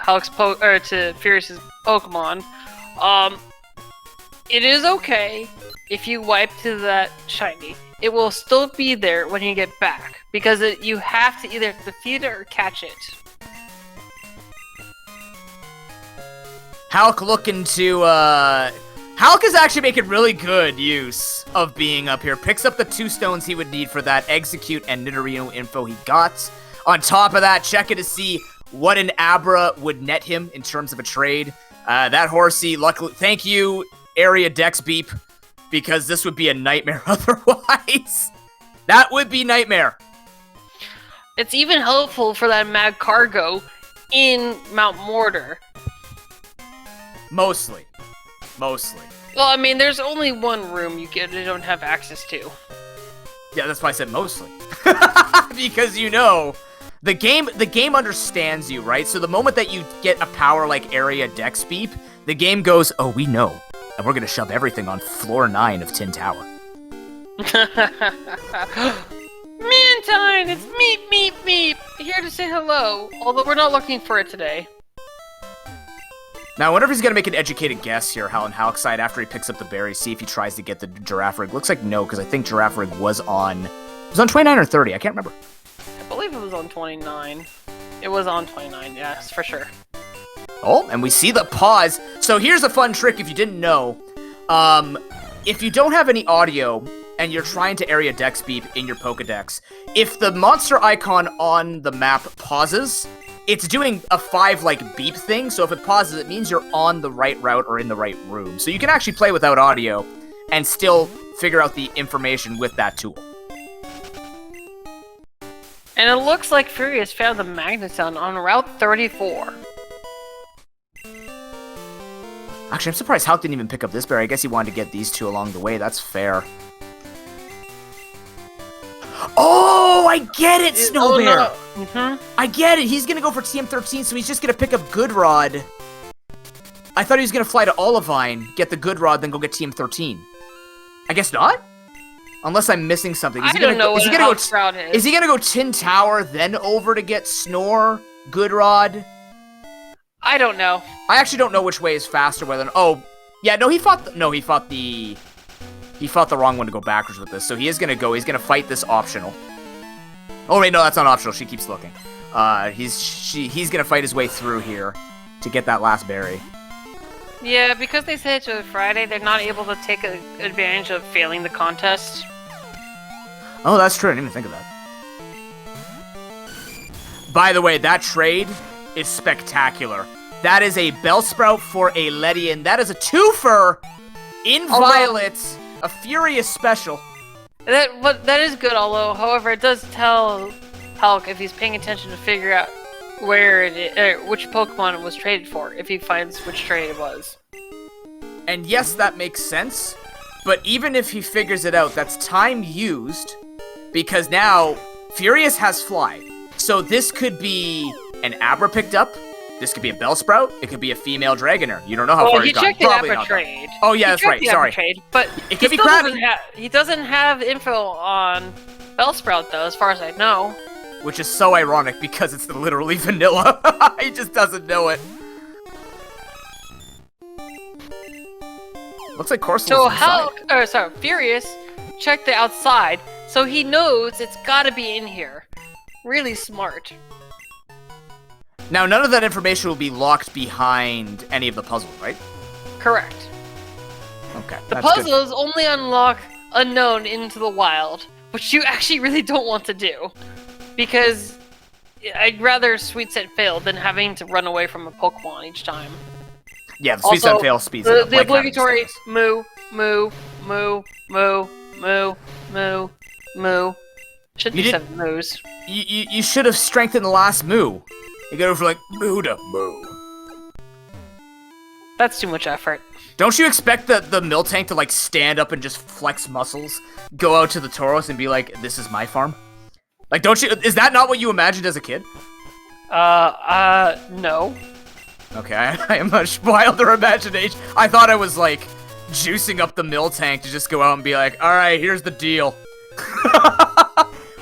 to Furious's Pokemon. It is okay if you wipe to that shiny. It will still be there when you get back because you have to either defeat it or catch it. Halq looking to Halq is actually making really good use of being up here. Picks up the 2 stones he would need for that Execute and Nidorino info he got. On top of that, checking to see what an Abra would net him in terms of a trade. That Horsey, luckily, thank you, Area Dex Beep, because this would be a nightmare otherwise. That would be nightmare. It's even helpful for that Mad Cargo in Mount Mortar. Mostly. Well, I mean, there's only one room you don't have access to. Yeah, that's why I said mostly. Because you know, the game understands you, right? So the moment that you get a power like Area Dex Beep, the game goes, oh, we know. And we're gonna shove everything on floor 9 of Tin Tower. Mantine, it's Meep, here to say hello. Although we're not looking for it today. Now, I wonder if he's going to make an educated guess here, on Halq's side, after he picks up the berry, see if he tries to get the Girafarig. Looks like no, because I think Girafarig was on 29 or 30, I can't remember. I believe it was on 29. It was on 29, yes, for sure. Oh, and we see the pause. So here's a fun trick if you didn't know. If you don't have any audio, and you're trying to Area Dex Beep in your Pokedex, if the monster icon on the map pauses... It's doing a 5, beep thing, so if it pauses, it means you're on the right route or in the right room. So you can actually play without audio and still figure out the information with that tool. And it looks like Furious found the Magneton on Route 34. Actually, I'm surprised Hulk didn't even pick up this berry. I guess he wanted to get these two along the way. That's fair. Oh, I get it, Snow Bear! No. Mm-hmm. I get it! He's gonna go for TM13, so he's just gonna pick up Good Rod. I thought he was gonna fly to Olivine, get the Good Rod, then go get TM13. I guess not? Unless I'm missing something. I don't know what Hulk's route is. Is he gonna go Tin Tower, then over to get Snore, Good Rod? I don't know. I actually don't know which way is faster, whether... Oh, yeah, no, he fought the wrong one to go backwards with this, so he is gonna go. He's gonna fight this optional. Oh, wait, no, that's not optional. She keeps looking. He's gonna fight his way through here to get that last berry. Yeah, because they said it's a Friday, they're not able to take advantage of failing the contest. Oh, that's true. I didn't even think of that. By the way, that trade is spectacular. That is a Bellsprout for a Ledian. That is a twofer in Violet, a Furious special. That is good, although, however, it does tell Hulk if he's paying attention to figure out which Pokemon it was traded for, if he finds which trade it was. And yes, that makes sense, but even if he figures it out, that's time used, because now Furious has Fly. So this could be an Abra picked up, this could be a Bellsprout, it could be a female Dragonair. You don't know how far he's gone. He checked the Abra trade. Oh yeah, that's right, sorry. Trade, but it could be Krabby. He doesn't have info on Bellsprout, though, as far as I know. Which is so ironic, because it's literally vanilla. He just doesn't know it. Looks like Corsola. So Furious checked the outside, so he knows it's gotta be in here. Really smart. Now, none of that information will be locked behind any of the puzzles, right? Correct. Okay. The puzzles only unlock unknown into the wild, which you actually really don't want to do. Because I'd rather Sweet Set fail than having to run away from a Pokemon each time. Yeah, the Sweet Set fail speeds it up. The obligatory moo, moo, moo, moo, moo, moo, moo. Should be 7 moos. You should have strengthened the last moo. You go for like moo to moo. That's too much effort. Don't you expect the Miltank to like stand up and just flex muscles, go out to the Tauros and be like, "This is my farm"? Like, don't you? Is that not what you imagined as a kid? No. Okay, I am much wilder imagination. I thought I was like juicing up the Miltank to just go out and be like, "All right, here's the deal.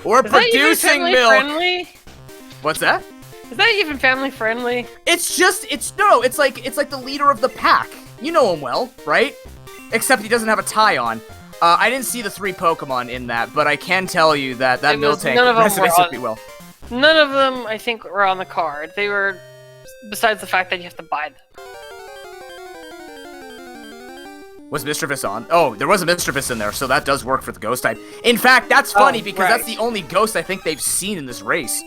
We're producing milk." Friendly? What's that? Is that even family friendly? It's like the leader of the pack. You know him well, right? Except he doesn't have a tie on. I didn't see the 3 Pokemon in that, but I can tell you that Miltank resonates with me well. None of them, I think, were on the card. They were, besides the fact that you have to buy them. Was Mischievous on? Oh, there was a Mischievous in there, so that does work for the Ghost type. In fact, that's funny because that's the only Ghost I think they've seen in this race.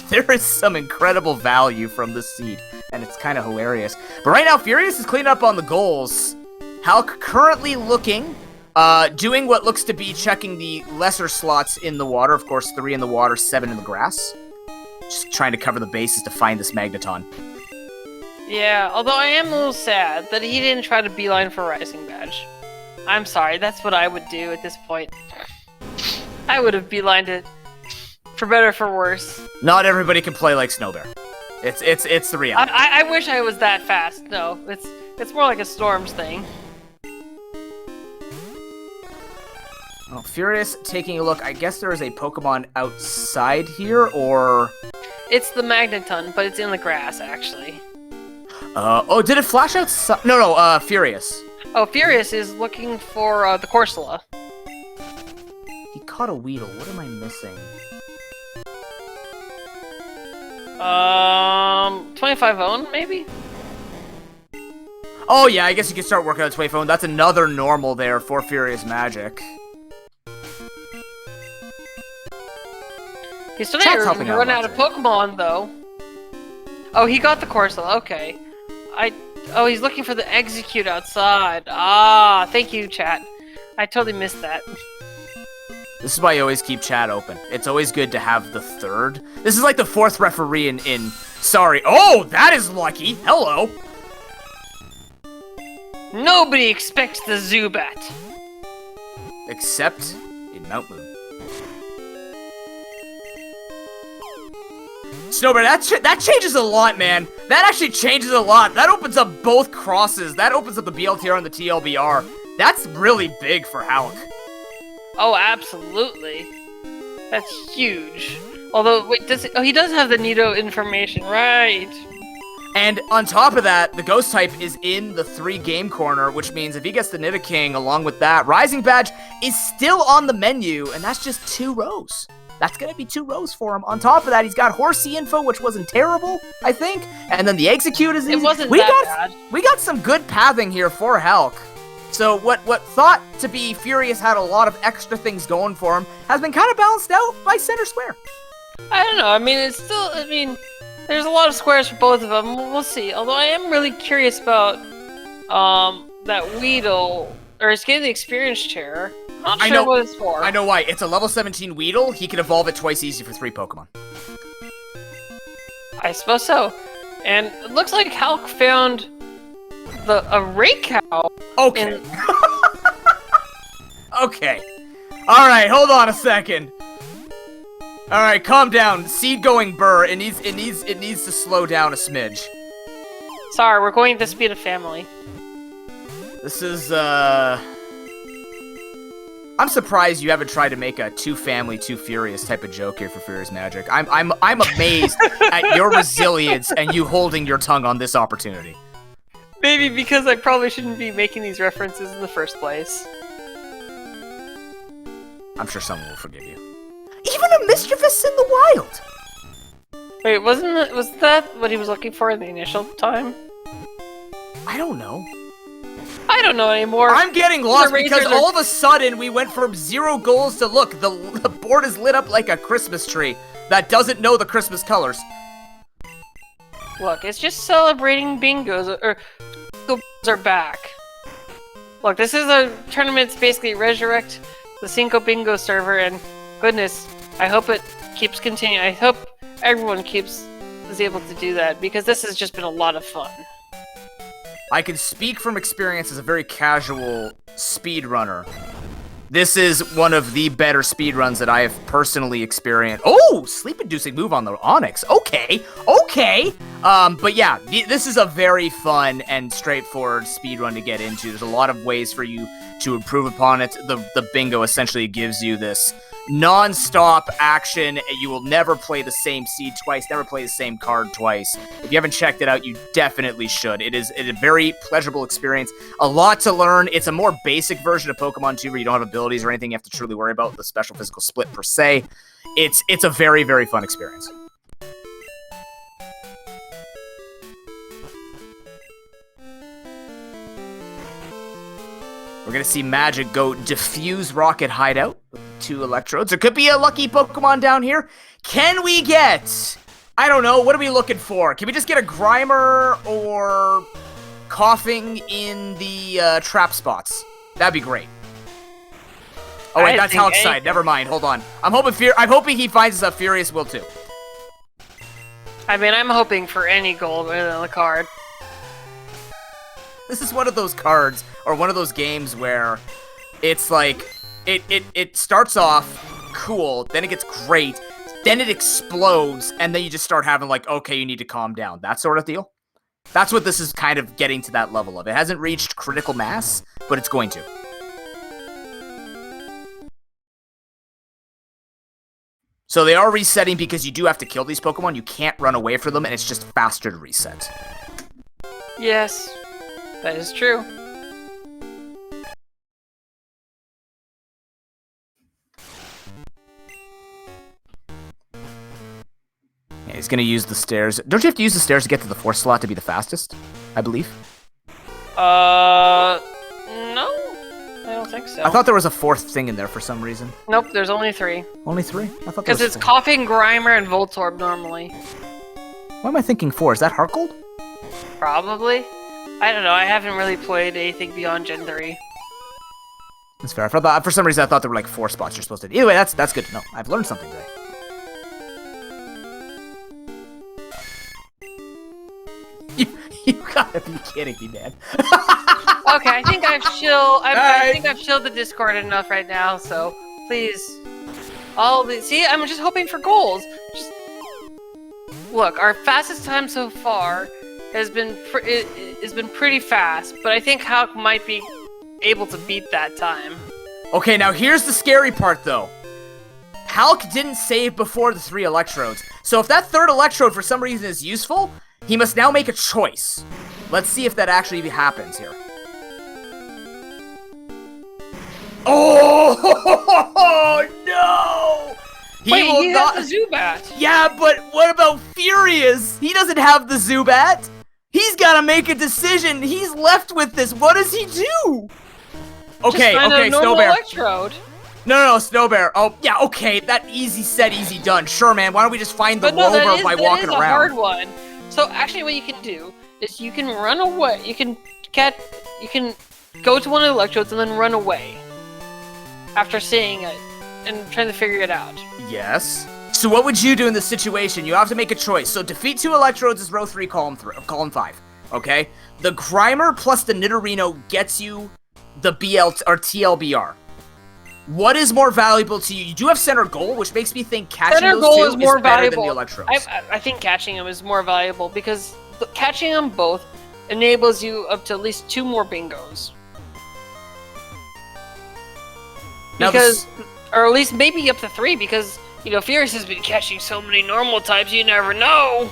There is some incredible value from this seed, and it's kind of hilarious. But right now, Furious is cleaning up on the goals. Hulk currently looking, doing what looks to be checking the lesser slots in the water. Of course, 3 in the water, 7 in the grass. Just trying to cover the bases to find this Magneton. Yeah, although I am a little sad that he didn't try to beeline for Rising Badge. I'm sorry, that's what I would do at this point. I would have beelined it. For better or for worse. Not everybody can play like Snowbear. It's the reality. I wish I was that fast. No, it's more like a Storms thing. Well, Furious taking a look. I guess there is a Pokemon outside here, or... It's the Magneton, but it's in the grass, actually. Oh, did it flash outside? No, Furious. Oh, Furious is looking for, the Corsola. He caught a Weedle. What am I missing? 25 own, maybe? Oh, yeah, I guess you can start working on 25 own. That's another normal there for FuriousMagic. He's still run out of Pokemon, though. Oh, he got the Corsola, okay. Oh, he's looking for the Execute outside. Ah, thank you, chat. I totally missed that. This is why you always keep chat open. It's always good to have the third. This is like the fourth referee in Sorry. Oh, that is lucky. Hello. Nobody expects the Zubat. Except in Mount Moon. Snowbird, that changes a lot, man. That actually changes a lot. That opens up both crosses. That opens up the BLTR and the TLBR. That's really big for Halq. Oh, absolutely. That's huge. Although, wait, he does have the Nido information, right? And on top of that, the Ghost type is in the 3 game corner, which means if he gets the Nidoking along with that, Rising Badge is still on the menu, and that's just 2 rows. That's going to be 2 rows for him. On top of that, he's got Horsey info, which wasn't terrible, I think. And then the Execute is easy. It wasn't bad. We got some good pathing here for Halq. So what thought to be Furious had a lot of extra things going for him has been kind of balanced out by Center Square. I don't know. I mean, it's still... I mean, there's a lot of squares for both of them. We'll see. Although I am really curious about that Weedle... Or he's getting the Experience Chair. Not sure what it's for. I know why. It's a level 17 Weedle. He can evolve it twice easy for 3 Pokemon. I suppose so. And it looks like Halq found a Raycow. Okay. Okay. Alright, hold on a second. Alright, calm down. Seed going burr. It needs to slow down a smidge. Sorry, we're going at the speed of family. This is I'm surprised you haven't tried to make a 2 family, 2 furious type of joke here for FuriousMagic. I'm amazed at your resilience and you holding your tongue on this opportunity. Maybe because I probably shouldn't be making these references in the first place. I'm sure someone will forgive you. Even a Mischievous in the wild! Wait, was that what he was looking for in the initial time? I don't know. I don't know anymore. I'm getting lost because all of a sudden we went from 0 goals to look, the board is lit up like a Christmas tree that doesn't know the Christmas colors. Look, it's just celebrating bingos, or bingos are back. Look, this is a tournament to basically resurrect the Cinco Bingo server, and goodness, I hope it keeps continuing. I hope everyone is able to do that, because this has just been a lot of fun. I can speak from experience as a very casual speedrunner. This is one of the better speedruns that I have personally experienced. Oh, sleep-inducing move on the Onyx. Okay, okay. But yeah, this is a very fun and straightforward speedrun to get into. There's a lot of ways for you to improve upon it. The bingo essentially gives you this non-stop action. You will never play the same seed twice, never play the same card twice. If you haven't checked it out, you definitely should. It is a very pleasurable experience. A lot to learn. It's a more basic version of Pokemon 2 where you don't have abilities or anything you have to truly worry about the special physical split per se. It's a very, very fun experience. We're going to see Magic go Diffuse Rocket Hideout with 2 Electrodes. There could be a lucky Pokemon down here. Can we get... I don't know. What are we looking for? Can we just get a Grimer or Coughing in the trap spots? That'd be great. Oh wait, that's Halq's side. Never mind. Hold on. I'm hoping he finds us a Furious Will too. I mean, I'm hoping for any gold on the card. This is one of those cards, or one of those games where it's like, it starts off cool, then it gets great, then it explodes, and then you just start having like, okay, you need to calm down. That sort of deal. That's what this is kind of getting to that level of. It hasn't reached critical mass, but it's going to. So they are resetting because you do have to kill these Pokemon. You can't run away from them, and it's just faster to reset. Yes. That is true. Yeah, he's gonna use the stairs. Don't you have to use the stairs to get to the 4th slot to be the fastest? I believe. No, I don't think so. I thought there was a 4th thing in there for some reason. Nope, there's only 3. Only 3? I thought because it's 4. Coughing, Grimer, and Voltorb normally. Why am I thinking 4? Is that Heartgold? Probably. I don't know, I haven't really played anything beyond Gen 3. That's fair. For some reason, I thought there were like 4 spots you're supposed to. Either way, that's good to know. I've learned something today. You gotta be kidding me, man. Okay, I think I've shilled the Discord enough right now. So please, see, I'm just hoping for goals. Look, our fastest time so far has been pretty fast, but I think Halk might be able to beat that time. Okay, now here's the scary part, though. Halk didn't save before the 3 electrodes, so if that 3rd electrode for some reason is useful, he must now make a choice. Let's see if that actually happens here. Oh no! He has the Zubat. Yeah, but what about Furious? He doesn't have the Zubat. He's gotta make a decision. He's left with this. What does he do? Okay, just find a normal Snowbear. Electrode. No, Snowbear. Oh, yeah, okay. That easy said, easy done. Sure, man. Why don't we just find the rover by walking around? That is a hard one. So actually, what you can do is you can run away. You can go to one of the electrodes and then run away after seeing it and trying to figure it out. Yes. So what would you do in this situation? You have to make a choice. So defeat 2 electrodes is row 3, column 5. Okay. The Grimer plus the Nidorino gets you the BL or TLBR. What is more valuable to you? You do have center goal, which makes me think catching those 2 is more better than the electrodes. I think catching them is more valuable because catching them both enables you up to at least 2 more bingos. Or at least maybe up to 3 because, you know, Furious has been catching so many normal types, you never know.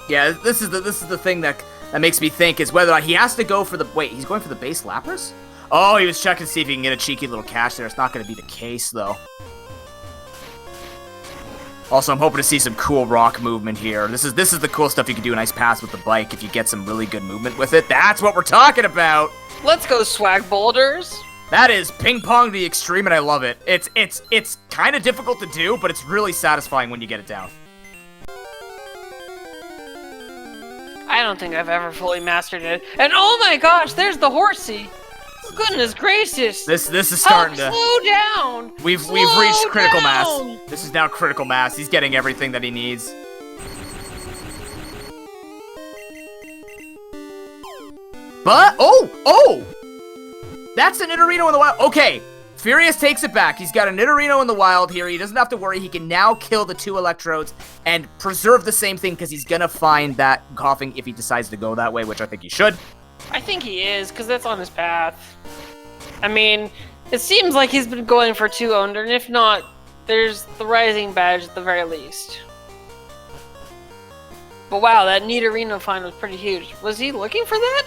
Yeah, this is the thing that makes me think is whether he has to go for the... Wait, he's going for the base Lapras? Oh, he was checking to see if he can get a cheeky little cash there. It's not going to be the case, though. Also, I'm hoping to see some cool rock movement here. This is the cool stuff you can do in Ice Pass with the bike if you get some really good movement with it. That's what we're talking about! Let's go swag boulders! That is ping pong to the extreme, and I love it. It's kind of difficult to do, but it's really satisfying when you get it down. I don't think I've ever fully mastered it. And oh my gosh, there's the horsey! Goodness gracious! This is starting to slow down. We've reached critical mass. This is now critical mass. He's getting everything that he needs. But oh! That's an Nidorino in the wild. Okay, Furious takes it back. He's got a Nidorino in the wild here. He doesn't have to worry. He can now kill the 2 electrodes and preserve the same thing because he's gonna find that coughing if he decides to go that way, which I think he should. I think he is, because that's on his path. I mean, it seems like he's been going for 2 under, and if not, there's the Rising Badge at the very least. But wow, that Nidorino find was pretty huge. Was he looking for that?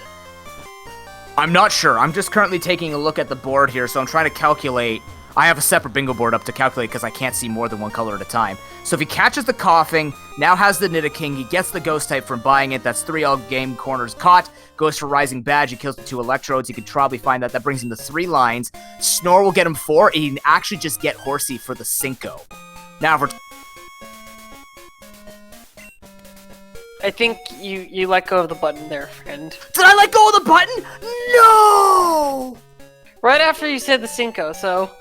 I'm not sure. I'm just currently taking a look at the board here, so I'm trying to calculate. I have a separate bingo board up to calculate because I can't see more than 1 color at a time. So if he catches the coughing, now has the Nidoking, he gets the ghost type from buying it. That's 3 all game corners caught. Goes for Rising Badge, he kills the 2 electrodes. He could probably find that. That brings him to 3 lines. Snore will get him 4, and he can actually just get Horsey for the Cinco. Now for... I think you let go of the button there, friend. Did I let go of the button? No! Right after you said the Cinco, so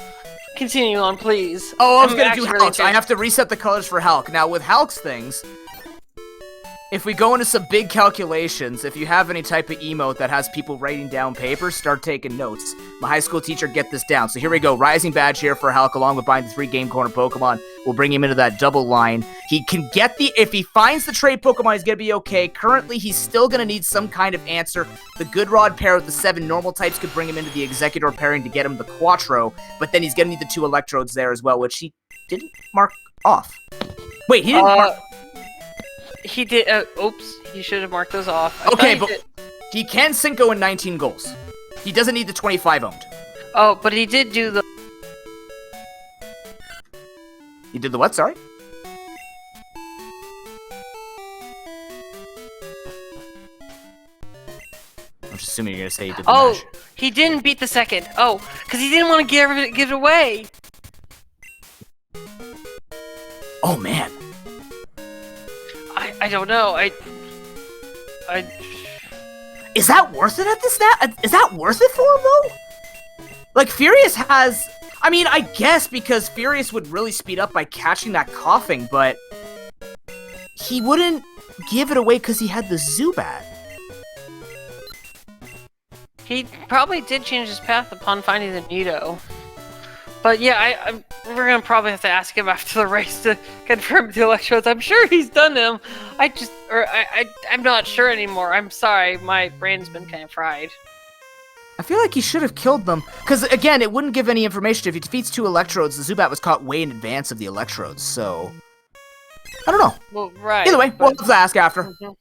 continue on, please. Oh, I was gonna do Halk. I have to reset the colors for Halk. Now, with Halk's things, if we go into some big calculations, if you have any type of emote that has people writing down papers, start taking notes. My high school teacher, get this down. So here we go. Rising Badge here for Halk, along with buying the 3 Game Corner Pokemon. We'll bring him into that double line. He can get the... If he finds the trade Pokemon, he's going to be okay. Currently, he's still going to need some kind of answer. The Good Rod pair with the 7 normal types could bring him into the Executor pairing to get him the Quattro, but then he's going to need the 2 Electrodes there as well, which he didn't mark off. Wait, he didn't mark... He did. Oops. He should have marked those off. Okay, but he can Cinco in 19 goals. He doesn't need the 25 owned. Oh, but he did do the... He did the what? Sorry? I'm just assuming you're going to say he did the mash. He didn't beat the second. Oh, because he didn't want to give it away. Oh, man. I don't know. Is that worth it at this snap? Is that worth it for him, though? Like, Furious has... I mean, I guess because Furious would really speed up by catching that coughing, but... he wouldn't give it away because he had the Zubat. He probably did change his path upon finding the Nido. But yeah, we're gonna probably have to ask him after the race to confirm the electrodes. I'm sure he's done them. I'm not sure anymore. I'm sorry, my brain's been kind of fried. I feel like he should have killed them. Because, again, it wouldn't give any information. If he defeats 2 electrodes, the Zubat was caught way in advance of the electrodes, so... I don't know. Well, right. Either way, we'll have to ask after. Mm-hmm.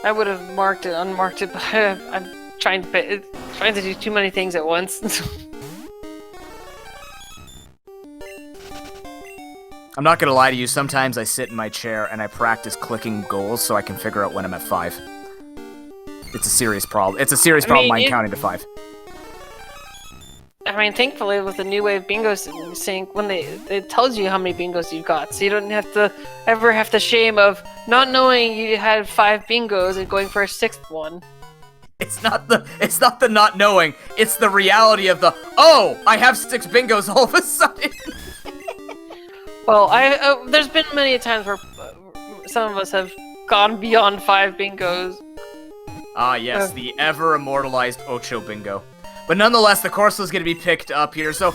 I would have marked it, unmarked it, but I'm trying to do too many things at once. I'm not gonna lie to you, sometimes I sit in my chair and I practice clicking goals so I can figure out when I'm at 5. It's a serious problem. It's a serious problem mine counting to 5. I mean, thankfully, with the new wave bingo sync, when it tells you how many bingos you got, so you don't have to ever have the shame of not knowing you had 5 bingos and going for a 6th one. It's not the not knowing. It's the reality of the, oh, I have 6 bingos all of a sudden. Well, there's been many times where some of us have gone beyond 5 bingos. Ah, yes, the ever immortalized Ocho bingo. But nonetheless, the Corso is going to be picked up here, so...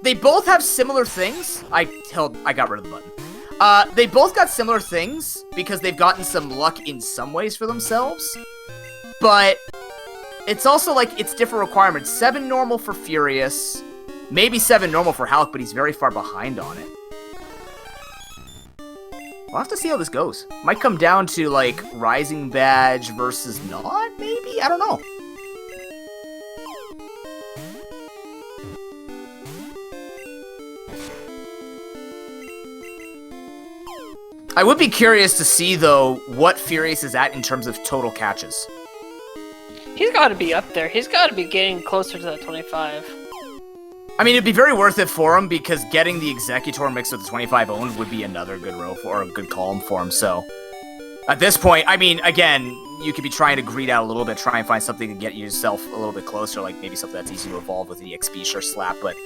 They both have similar things. I got rid of the button. They both got similar things because they've gotten some luck in some ways for themselves. But it's also like it's different requirements. 7 normal for Furious. Maybe 7 normal for Halq, but he's very far behind on it. We'll have to see how this goes. Might come down to, like, Rising Badge versus not, maybe? I don't know. I would be curious to see, though, what Furious is at in terms of total catches. He's got to be up there. He's got to be getting closer to that 25. I mean, it'd be very worth it for him, because getting the Executor mixed with the 25 owned would be another good row for, or a good column for him, so... At this point, I mean, again, you could be trying to greed out a little bit, try and find something to get yourself a little bit closer, like maybe something that's easy to evolve with the XP sure slap, but,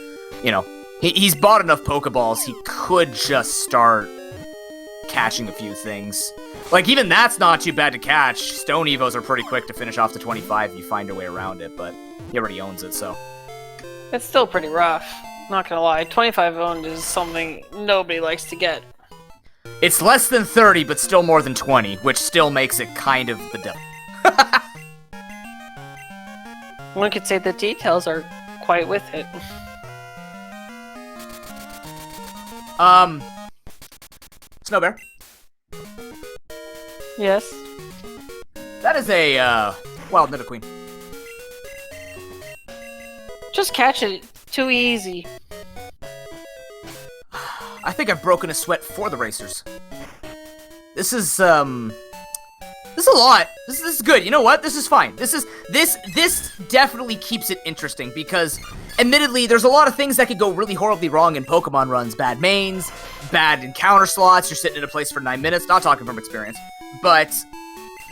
you know, he's bought enough Pokeballs, he could just start catching a few things. Like, even that's not too bad to catch. Stone Evos are pretty quick to finish off the 25 if you find a way around it, but he already owns it, so... It's still pretty rough, not gonna lie. 25 owned is something nobody likes to get. It's less than 30, but still more than 20, which still makes it kind of the devil. One could say the details are quite with it. Snow Bear. Yes? That is a, Wild Nidoqueen. Just catch it. Too easy. I think I've broken a sweat for the racers. This is a lot. This is good. You know what? This is fine. This definitely keeps it interesting because, admittedly, there's a lot of things that could go really horribly wrong in Pokemon runs. Bad mains, bad encounter slots, you're sitting in a place for 9 minutes. Not talking from experience. But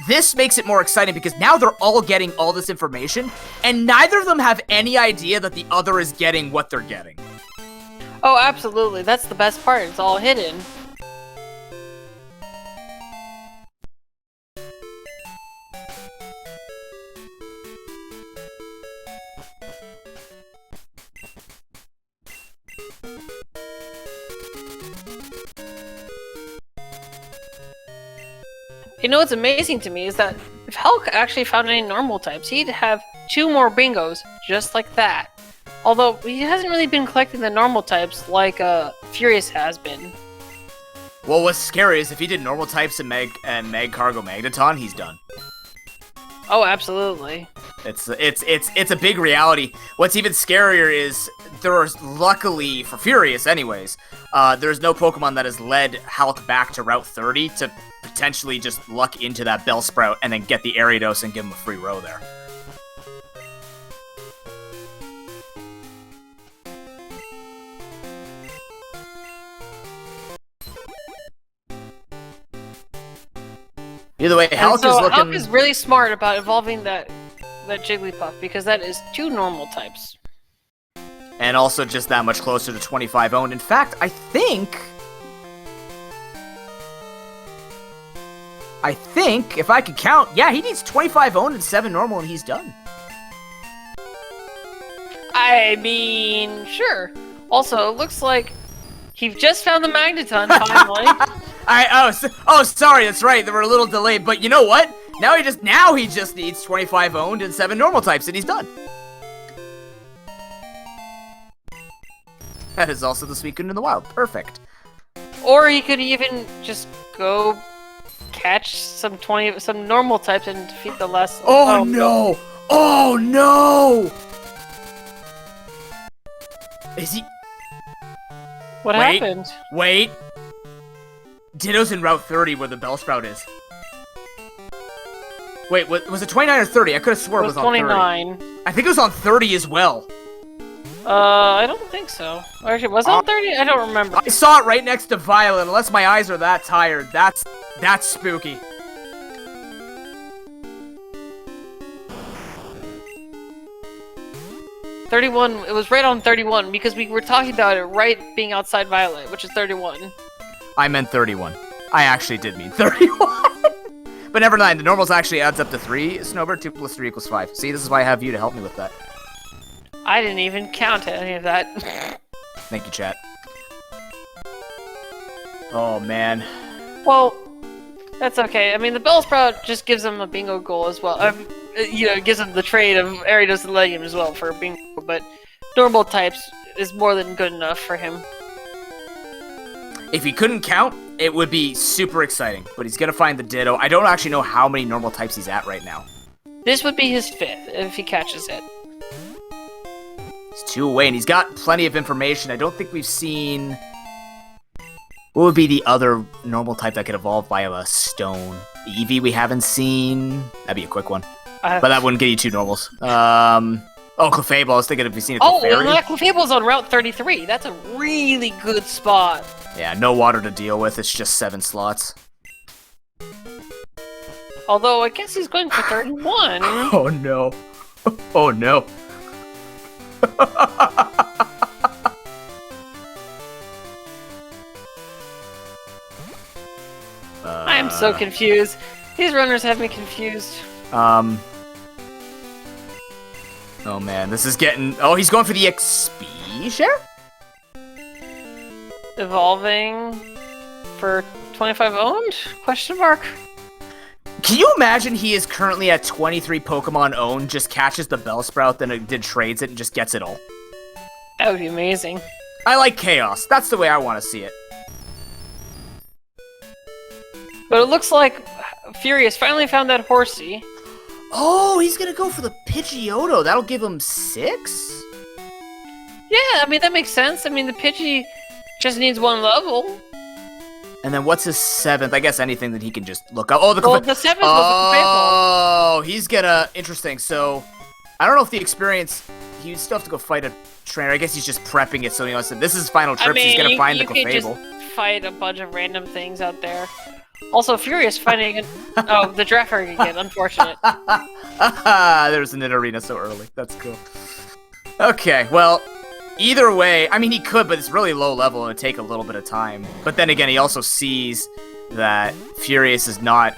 this makes it more exciting because now they're all getting all this information, and neither of them have any idea that the other is getting what they're getting. Oh, absolutely. That's the best part. It's all hidden. You know what's amazing to me is that if Halq actually found any normal types, he'd have 2 more bingos just like that. Although he hasn't really been collecting the normal types like Furious has been. Well, what's scary is if he did normal types and Mag Cargo Magneton, he's done. Oh, absolutely. It's a big reality. What's even scarier is there's, luckily for Furious anyways, there's no Pokemon that has led Halq back to Route 30 to potentially just luck into that Bellsprout and then get the Ariados and give him a free row there. Either way, Hulk is looking... Hulk is really smart about evolving that Jigglypuff, because that is 2 normal types. And also just that much closer to 25 owned. In fact, I think, if I could count, yeah, he needs 25 owned and 7 normal, and he's done. I mean, sure. Also, it looks like he just found the Magneton, finally. Sorry, that's right, they were a little delayed, but you know what? Now he just needs 25 owned and 7 normal types, and he's done. That is also the Suicune in the wild. Perfect. Or he could even just go catch some normal types and defeat the last... Oh no! Oh no! Is he... What happened? Wait. Ditto's in Route 30 where the Bellsprout is. Wait, was it 29 or 30? I could have sworn it was on 29. 30. I think it was on 30 as well. I don't think so. Actually, was it on 30? I don't remember. I saw it right next to Violet. Unless my eyes are that tired, that's spooky. $31. It was right on 31 because we were talking about it right being outside Violet, which is 31. I meant 31. I actually did mean 31. But never mind. The normals actually adds up to 3. Snowbird 2 plus 3 equals 5. See, this is why I have you to help me with that. I didn't even count any of that. Thank you, chat. Oh, man. Well, that's okay. I mean, the Bellsprout just gives him a bingo goal as well. It gives him the trade of Ariados and Legium as well for a bingo, but normal types is more than good enough for him. If he couldn't count, it would be super exciting, but he's gonna find the Ditto. I don't actually know how many normal types he's at right now. This would be his 5th if he catches it. He's 2 away, and he's got plenty of information. I don't think we've seen... What would be the other normal type that could evolve via a stone? Eevee we haven't seen. That'd be a quick one. But that wouldn't get you 2 normals. Clefable. I was thinking if you've seen a Clefairy. Oh, well, Clefable's on Route 33. That's a really good spot. Yeah, no water to deal with. It's just 7 slots. Although, I guess he's going for 31. Oh, no. Oh, no. I am so confused. These runners have me confused. Oh man, this is getting... Oh, he's going for the XP share? Evolving for 25 owned? Question mark? Can you imagine he is currently at 23 Pokemon owned, just catches the Bellsprout, then it trades it and just gets it all? That would be amazing. I like chaos. That's the way I want to see it. But it looks like Furious finally found that Horsey. Oh, he's gonna go for the Pidgeotto. That'll give him 6? Yeah, I mean, that makes sense. I mean, the Pidgey just needs 1 level. And then what's his 7th? I guess anything that he can just look up. Oh, the 7th was the Clefable. Oh, he's gonna... Interesting. So, I don't know if the experience... He'd still have to go fight a trainer. I guess he's just prepping it so he knows that this is his final trip, so he's gonna find the Clefable. You can just fight a bunch of random things out there. Also, Furious finding... the draft again. Unfortunate. There's an arena so early. That's cool. Okay, well... Either way, I mean, he could, but it's really low level and it'd take a little bit of time. But then again, he also sees that Furious is not...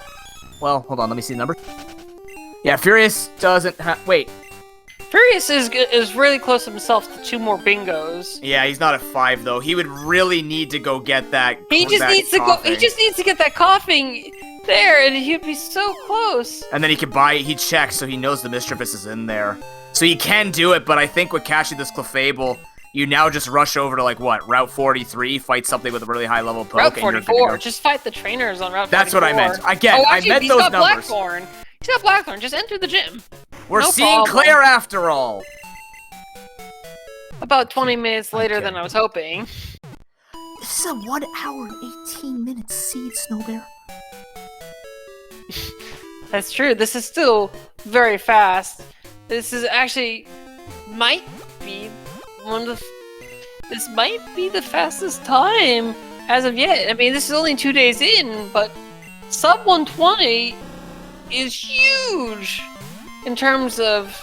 Well, hold on, let me see the number. Yeah, Furious doesn't wait. Furious is really close himself to 2 more bingos. Yeah, he's not at 5, though. He would really need to go get that He just needs to get that coughing there, and he'd be so close. And then he can buy... He checks, so he knows the Mischievous is in there. So you can do it, but I think with catching this Clefable, you now just rush over to, like, what, Route 43, fight something with a really high-level poke. Route 44, just fight the trainers on Route 44. That's what I meant. Again, I meant those numbers. Blackthorn. He's got Blackthorn, just enter the gym. We're seeing Claire after all. About 20 minutes later than I was hoping. This is a 1 hour and 18 minutes seed, Snowbear. That's true. This is still very fast. This is actually might be the fastest time as of yet. I mean, this is only 2 days in, but sub 120 is huge in terms of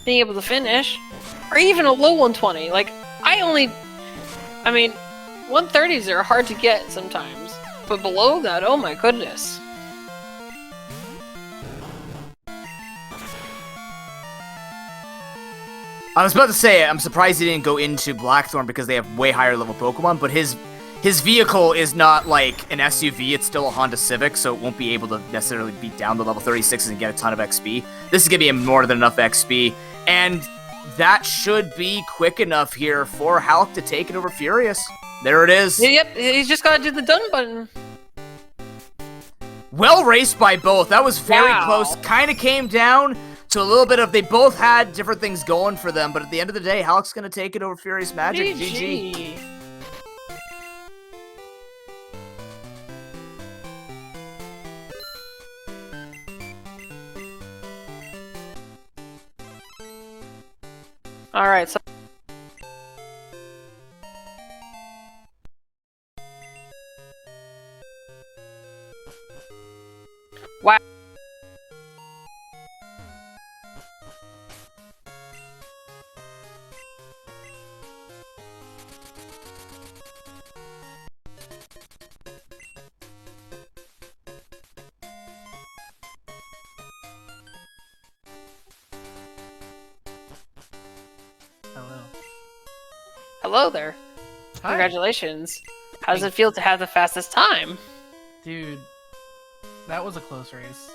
being able to finish, or even a low 120. Like, I mean, 130s are hard to get sometimes, but below that, oh my goodness. I was about to say, I'm surprised he didn't go into Blackthorn because they have way higher level Pokemon, but his vehicle is not like an SUV, it's still a Honda Civic, so it won't be able to necessarily beat down the level 36s and get a ton of XP. This is going to be more than enough XP, and that should be quick enough here for Halq to take it over Furious. There it is. Yep, he's just got to do the done button. Well raced by both. That was very close. Kind of came down to a little bit of, they both had different things going for them, but at the end of the day, Halq's going to take it over FuriousMagic. GG. Alright, so... Wow. Hello. Hello there. Hi. Congratulations. How does it feel to have the fastest time? Dude, that was a close race.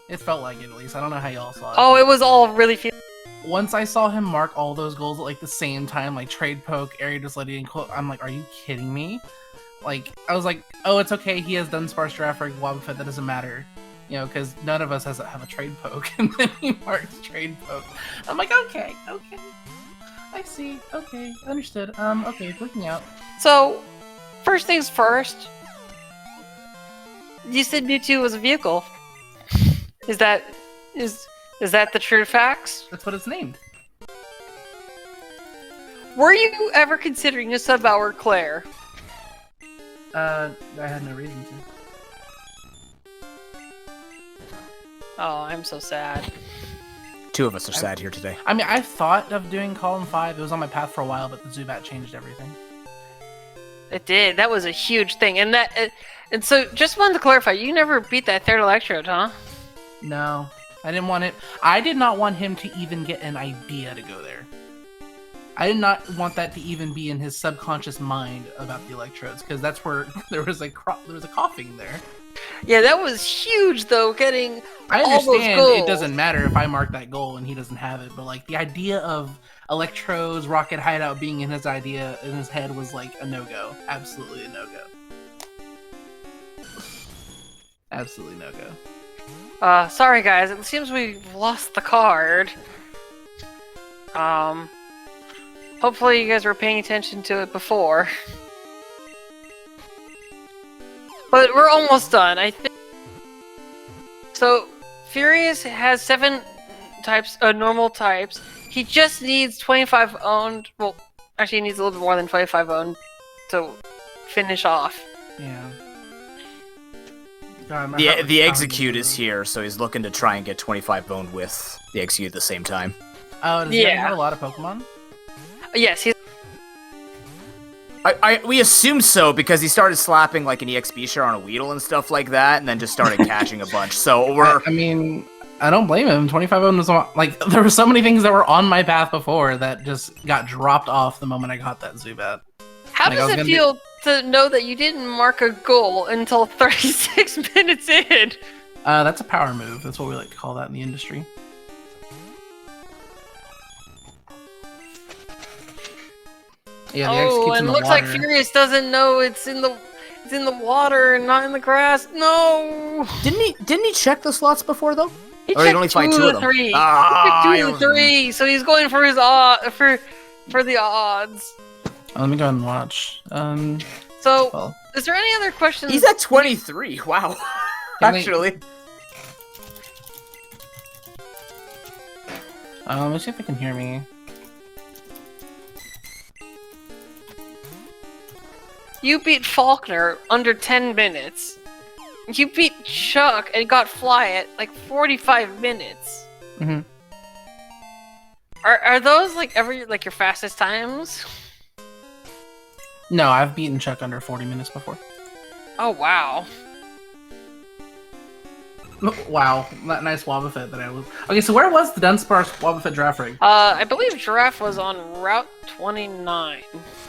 It felt like it, at least. I don't know how y'all saw it. Oh, it was all really Once I saw him mark all those goals at like the same time, like trade poke, area disloyalty, and I'm like, are you kidding me? Like, I was like, oh, it's okay. He has done sparse Giraffe, Wobbuffet. That doesn't matter. You know, because none of us have a trade poke. And then he marks trade poke. I'm like, okay. I see. Okay, understood. Okay, it's working out. So, first things first. You said Mewtwo was a vehicle. Is that the true facts? That's what it's named. Were you ever considering a sub-hour Claire? I had no reason to. Oh, I'm so sad. Two of us are sad here today. I mean, I thought of doing Column 5. It was on my path for a while, but the Zubat changed everything. It did. That was a huge thing. And so, just wanted to clarify, you never beat that third Electrode, huh? No, I didn't want it. I did not want him to even get an idea to go there. I did not want that to even be in his subconscious mind about the Electrodes, because that's where there was a coughing there. Yeah, that was huge, though, getting I all those understand goals. it doesn't matter if I mark that goal and he doesn't have it, but like the idea of Electrodes, Rocket Hideout being in his head was like a no-go. Absolutely a no-go. Absolutely no-go. Sorry guys, it seems we've lost the card. Hopefully you guys were paying attention to it before. But we're almost done, I think. So, Furious has 7 types, normal types. He just needs 25 owned, well, actually he needs a little bit more than 25 owned to finish off. Yeah. God, The Execute is here, so he's looking to try and get 25 boned with the Execute at the same time. Oh, does he have a lot of Pokemon? Yes, he's... We assume so, because he started slapping like an EXP share on a Weedle and stuff like that, and then just started catching a bunch, so we're... I mean, I don't blame him. 25 was like, there were so many things that were on my path before that just got dropped off the moment I got that Zubat. How does it feel to know that you didn't mark a goal until 36 minutes in? That's a power move. That's what we like to call that in the industry. Yeah, and it looks like Furious doesn't know it's in the water and not in the grass. No. Didn't he check the slots before though? He or checked only find 2 two of of them. 3. Ah, he checked 2 of 3, so he's going for his for the odds. Let me go ahead and watch. So, is there any other questions? He's at 23. Wow. Actually. Let's see if they can hear me. You beat Faulkner under 10 minutes. you beat Chuck and got Fly at like 45 minutes. Mm-hmm. Are those like your fastest times? No, I've beaten Chuck under 40 minutes before. Oh wow. Wow, that nice Wobbuffet that I was. Okay, so where was the Dunsparce Wobbuffet draft rig? I believe Giraffe was on Route 29.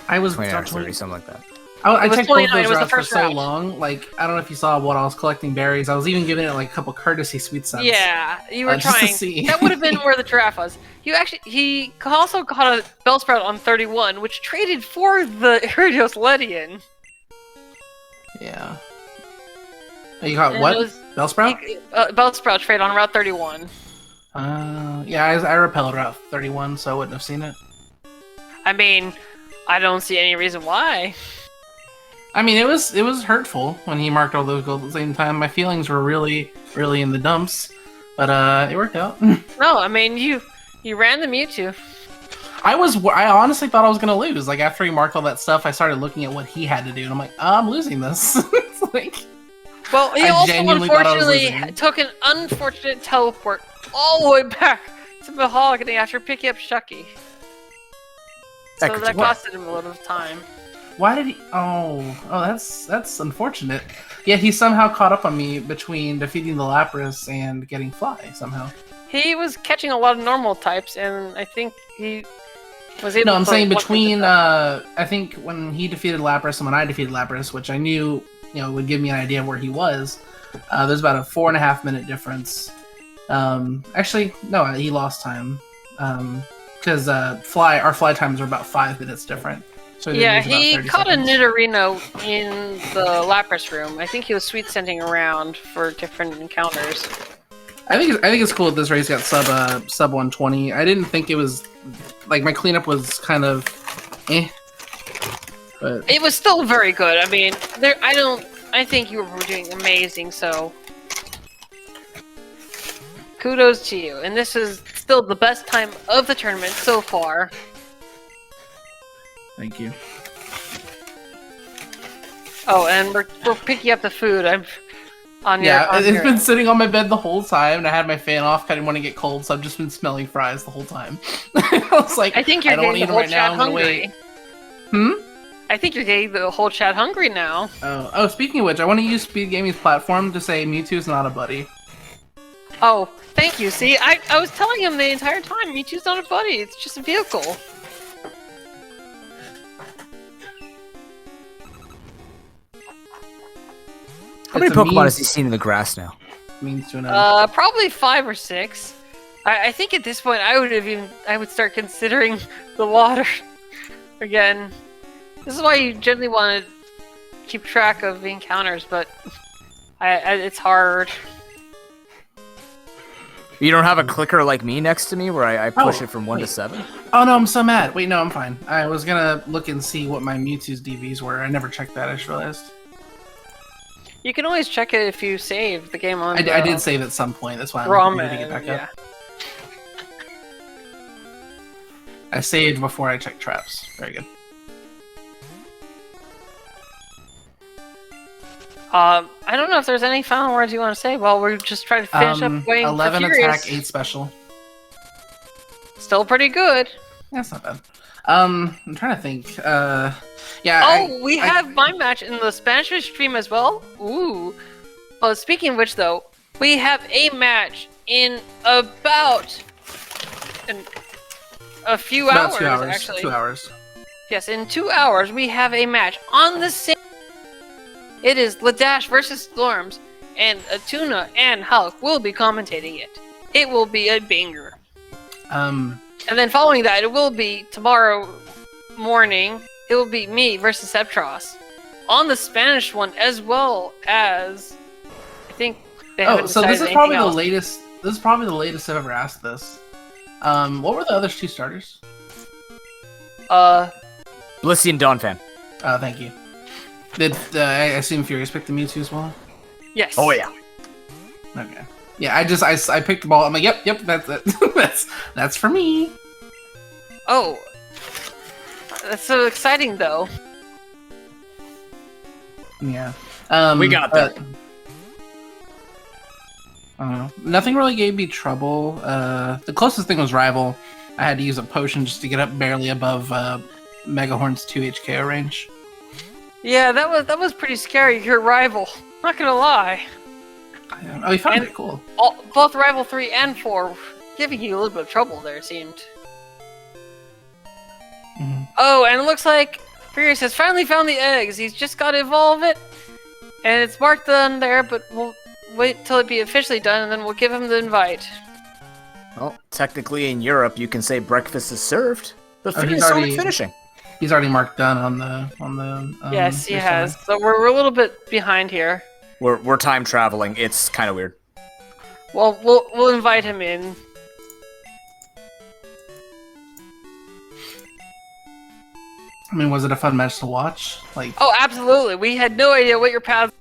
I was 29 or 30, something like that. I It was checked both 29, those it was the routes for first so route. long. Like, I don't know if you saw when I was collecting berries. I was even giving it like a couple courtesy sweet cents. Yeah, you were just to trying. see. That would have been where the Giraffe was. He also caught a Bellsprout on 31, which traded for the Iridios Ledian. Yeah. You caught And what? it was- Bellsprout? Bellsprout trade on Route 31. Yeah, I repelled Route 31, so I wouldn't have seen it. I mean, I don't see any reason why. I mean, it was hurtful when he marked all those goals at the same time. My feelings were really, really in the dumps, but it worked out. No, I mean you ran the Mewtwo. I honestly thought I was gonna lose. Like after he marked all that stuff, I started looking at what he had to do, and I'm like, I'm losing this. It's like, Well, he I also genuinely thought I was unfortunately losing. took an unfortunate teleport all the way back to Mahogany after picking up Shucky. So could that do it. costed him a little time. why did he? Oh, that's unfortunate. Yet he somehow caught up on me between defeating the Lapras and getting Fly somehow. He was catching a lot of normal types, and I think he was able No, to... I'm saying one- between. I think when he defeated Lapras and when I defeated Lapras, which I knew would give me an idea of where he was. There's about a 4.5 minute difference. Actually, no, he lost time because our fly times are about 5 minutes different. So they Yeah, lose about he 30 caught seconds. a Nidorino in the Lapras room. I think he was sweet scenting around for different encounters. I think it's cool that this race got sub 120. I didn't think it was like my cleanup was kind of but It was still very good. I mean, I think you were doing amazing, so kudos to you. And this is still the best time of the tournament so far. thank you. Oh, and we're picking up the food. I'm on your. Yeah, on it's your- been sitting on my bed the whole time, and I had my fan off. I didn't want to get cold, so I've just been smelling fries the whole time. I was like, I think you're I don't want getting to the eat them whole right now. chat I'm gonna hungry. wait. I think you're getting the whole chat hungry now. Oh, speaking of which, I want to use SpeedGaming's platform to say Mewtwo's not a buddy. Oh, thank you. See, I was telling him the entire time, Mewtwo's not a buddy, it's just a vehicle. How many It's a Pokemon means- has he seen in the grass now? Means to an end. Probably 5 or 6. I think at this point I would start considering the water again. This is why you generally want to keep track of the encounters, but it's hard. You don't have a clicker like me next to me where I push Oh, it from 1 to wait. 7? Oh no, I'm so mad. Wait, no, I'm fine. I was gonna look and see what my Mewtwo's DVs were. I never checked that. I just realized. You can always check it if you save the game on. I did save at some point. That's why I'm ROM. ready to get back Yeah. up. I saved before I checked traps. Very good. I don't know if there's any final words you want to say while we're just trying to finish up waiting 11 for Furious. attack, 8 special. Still pretty good. That's not bad. I'm trying to think. Yeah. Oh, we have my match in the Spanish stream as well. Ooh. Oh, speaking of which, though, we have a match in about a few about hours, 2 hours. actually. 2 hours. Yes, in 2 hours we have a match on the same. It is Ladash versus Storms, and Atuna and Hulk will be commentating it. It will be a banger. And then following that, it will be tomorrow morning. It will be me versus Septros on the Spanish one, as well as I think they haven't Oh, so decided this is anything probably else. the latest. This is probably the latest I've ever asked this. What were the other 2 starters? Blissey and Donphan. Thank you. Did I assume Furious picked the Mewtwo as well? Yes. Oh yeah. Okay. Yeah, I picked the ball. I'm like, yep, that's it. that's for me. Oh, that's so exciting, though. Yeah. We got that. Nothing really gave me trouble. The closest thing was Rival. I had to use a potion just to get up barely above Megahorn's 2 HKO range. Yeah, that was pretty scary. Your rival. Not gonna lie. Oh, you found And- it. Cool. Both Rival 3 and 4 giving you a little bit of trouble there, it seemed. Mhm. Oh, and it looks like Furious has finally found the eggs. He's just got to evolve it. And it's marked on there, but we'll wait till it be officially done, and then we'll give him the invite. Well, technically in Europe, you can say breakfast is served, but Oh, he's Furious already- finishing. He's already marked done on the. Yes, he your has. summary. So we're a little bit behind here. We're time traveling. It's kind of weird. Well, we'll invite him in. I mean, was it a fun match to watch? Like, Oh, absolutely. We had no idea what your path.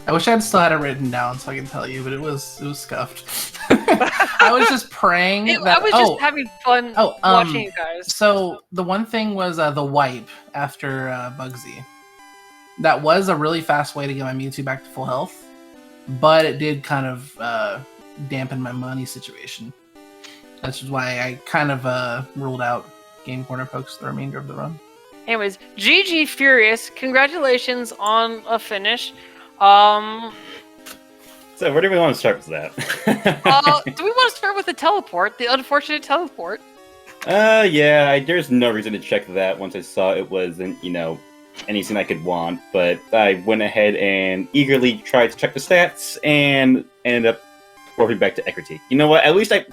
I wish I had still had it written down so I can tell you, but it was scuffed. I was just praying that. I was just having fun watching you guys. So the one thing was the wipe after Bugsy. That was a really fast way to get my Mewtwo back to full health, but it did kind of dampen my money situation. That's why I kind of ruled out game corner pokes the remainder of the run. Anyways, GG Furious, congratulations on a finish. Do So where do we want to start with that? we want to start with the teleport, the unfortunate teleport? Yeah, there's no reason to check that once I saw it wasn't, anything I could want, but I went ahead and eagerly tried to check the stats and ended up warping back to Eckerty. You know what? At least I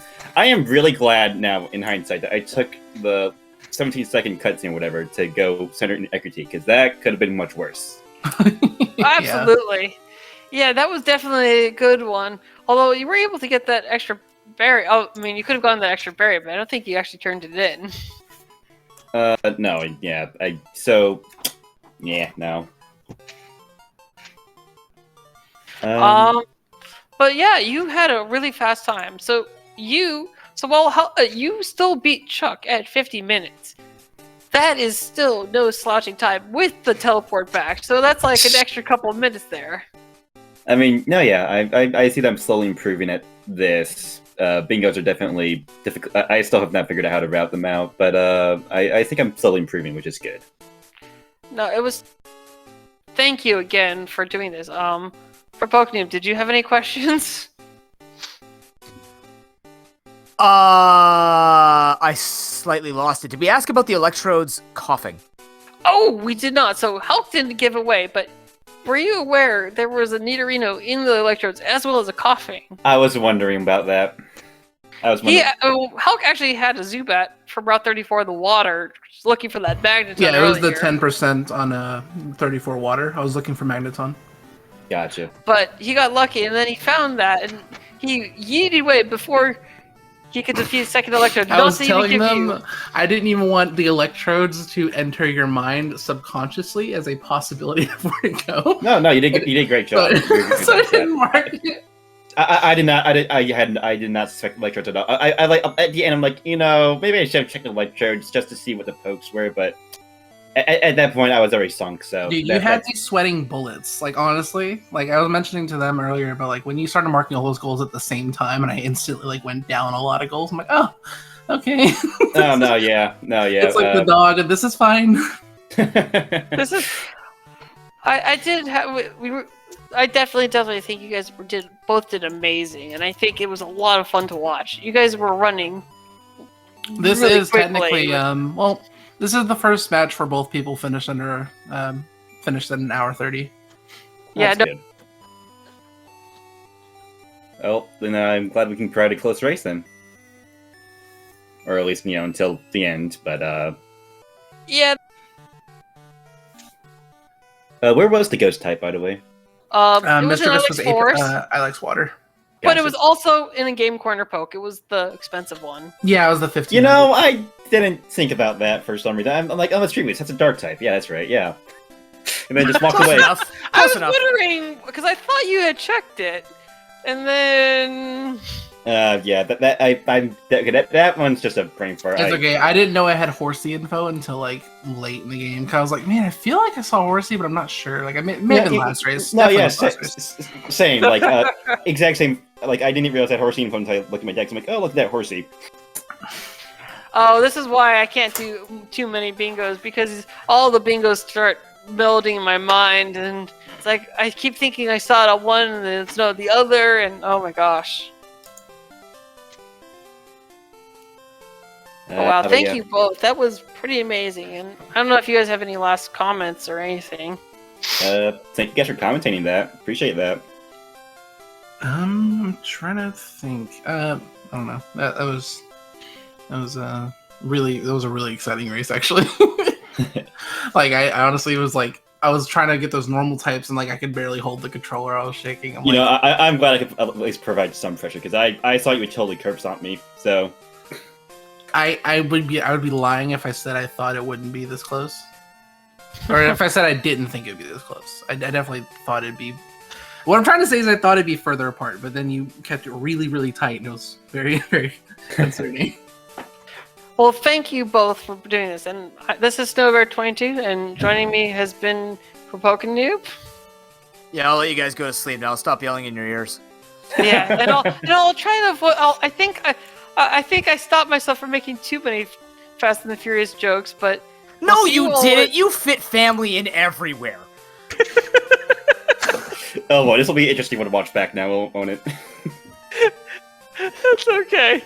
am really glad now, in hindsight, that I took the 17-second cutscene or whatever to go center in Eckerty, because that could have been much worse. Absolutely. Yeah, that was definitely a good one. Although you were able to get that extra berry. Oh, I mean, you could have gotten that extra berry, but I don't think you actually turned it in. No, yeah, no. But yeah, you had a really fast time. You still beat Chuck at 50 minutes. That is still no slouching time with the teleport back. So that's like an extra couple of minutes there. I mean, no, yeah, I see them slowly improving at this. Bingos are definitely difficult. I still have not figured out how to route them out, but I think I'm slowly improving, which is good. No, it was. Thank you again for doing this. For Pokemon, did you have any questions? I slightly lost it. Did we ask about the electrodes coughing? Oh, we did not. So Hulk didn't give away, but were you aware there was a Nidorino in the electrodes as well as a coughing? I was wondering about that. Hulk actually had a Zubat from Route 34 in the water, just looking for that Magneton. Yeah, it was the earlier. 10% on 34 water. I was looking for Magneton. Gotcha. But he got lucky, and then he found that, and he yeeted away before he could defeat second electrode. I was telling them I didn't even want the electrodes to enter your mind subconsciously as a possibility of where to go. No, you did a great job. So I didn't mark it. I did not suspect electrodes at all. I like at the end. I'm like, maybe I should have checked the electrodes just to see what the pokes were. But at that point, I was already sunk. So Dude, you had me sweating bullets. Like honestly, like I was mentioning to them earlier, but like when you started marking all those goals at the same time, and I instantly like went down a lot of goals. I'm like, oh, okay. Oh no, yeah. It's like the dog. This is fine. This is. I did have. I definitely think you guys both did amazing, and I think it was a lot of fun to watch. You guys were running. This really is quickly. technically well, this is the first match for both people finished at an hour 30. Yeah, That's good. Well, then I'm glad we can provide a close race then, or at least until the end. But yeah. where was the ghost type, by the way? It was Mr. in Ghost was Force, Alex Water. but it Gotcha. was also in a game corner poke. It was the expensive one. Yeah, it was the 15. I didn't think about that for some reason. I'm like, oh, that's Treewiz. That's a dark type. Yeah, that's right. Yeah. And then just walked Close away. enough. I Close was enough. wondering because I thought you had checked it, and then Yeah, that one's just a brain fart. It's okay. I didn't know I had Horsey info until like late in the game. Cause I was like, man, I feel like I saw Horsey, but I'm not sure. Like I may have been last race. No, yeah, Definitely last race. same. Like exact same. Like I didn't realize I had Horsey info until I looked at my decks. I'm like, oh, look at that Horsey. Oh, this is why I can't do too many bingos, because all the bingos start melding in my mind, and it's like I keep thinking I saw it on one and then it's no the other, and oh my gosh. Oh, wow, thank you both. That was pretty amazing, and I don't know if you guys have any last comments or anything. Thank you guys for commentating that. Appreciate that. I'm trying to think. I don't know. That was a really exciting race, actually. Like I honestly was like, I was trying to get those normal types, and like I could barely hold the controller. I was shaking. I'm glad I could at least provide some pressure, because I thought you would totally curb stomp me. So I would be lying if I said I thought it wouldn't be this close, or if I said I didn't think it'd be this close. I definitely thought it'd be. What I'm trying to say is I thought it'd be further apart, but then you kept it really, really tight, and it was very, very concerning. Well, thank you both for doing this, and this is Snowbear22, and joining me has been Noob. Yeah, I'll let you guys go to sleep now. I'll stop yelling in your ears. Yeah, and I'll try to avoid. I think I stopped myself from making too many Fast and the Furious jokes, but no, you didn't. You fit family in everywhere. Oh boy, this will be an interesting one to watch back now, won't it? That's okay.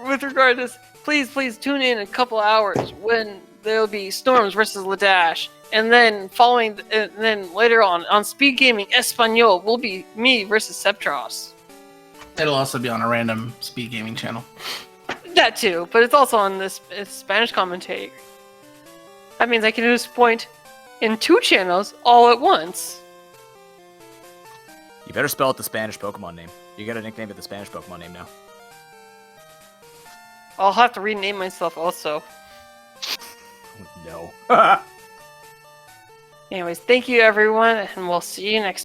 With regard to this, please tune in a couple hours when there'll be Storms versus Ladash, and then then later on SpeedGaming Espanol will be me versus Septros. It'll also be on a random Speed Gaming channel. That too, but it's also on this Spanish commentator. That means I can use point in 2 channels all at once. You better spell out the Spanish Pokemon name. You gotta nickname it the Spanish Pokemon name now. I'll have to rename myself also. No. Anyways, thank you everyone, and we'll see you next time.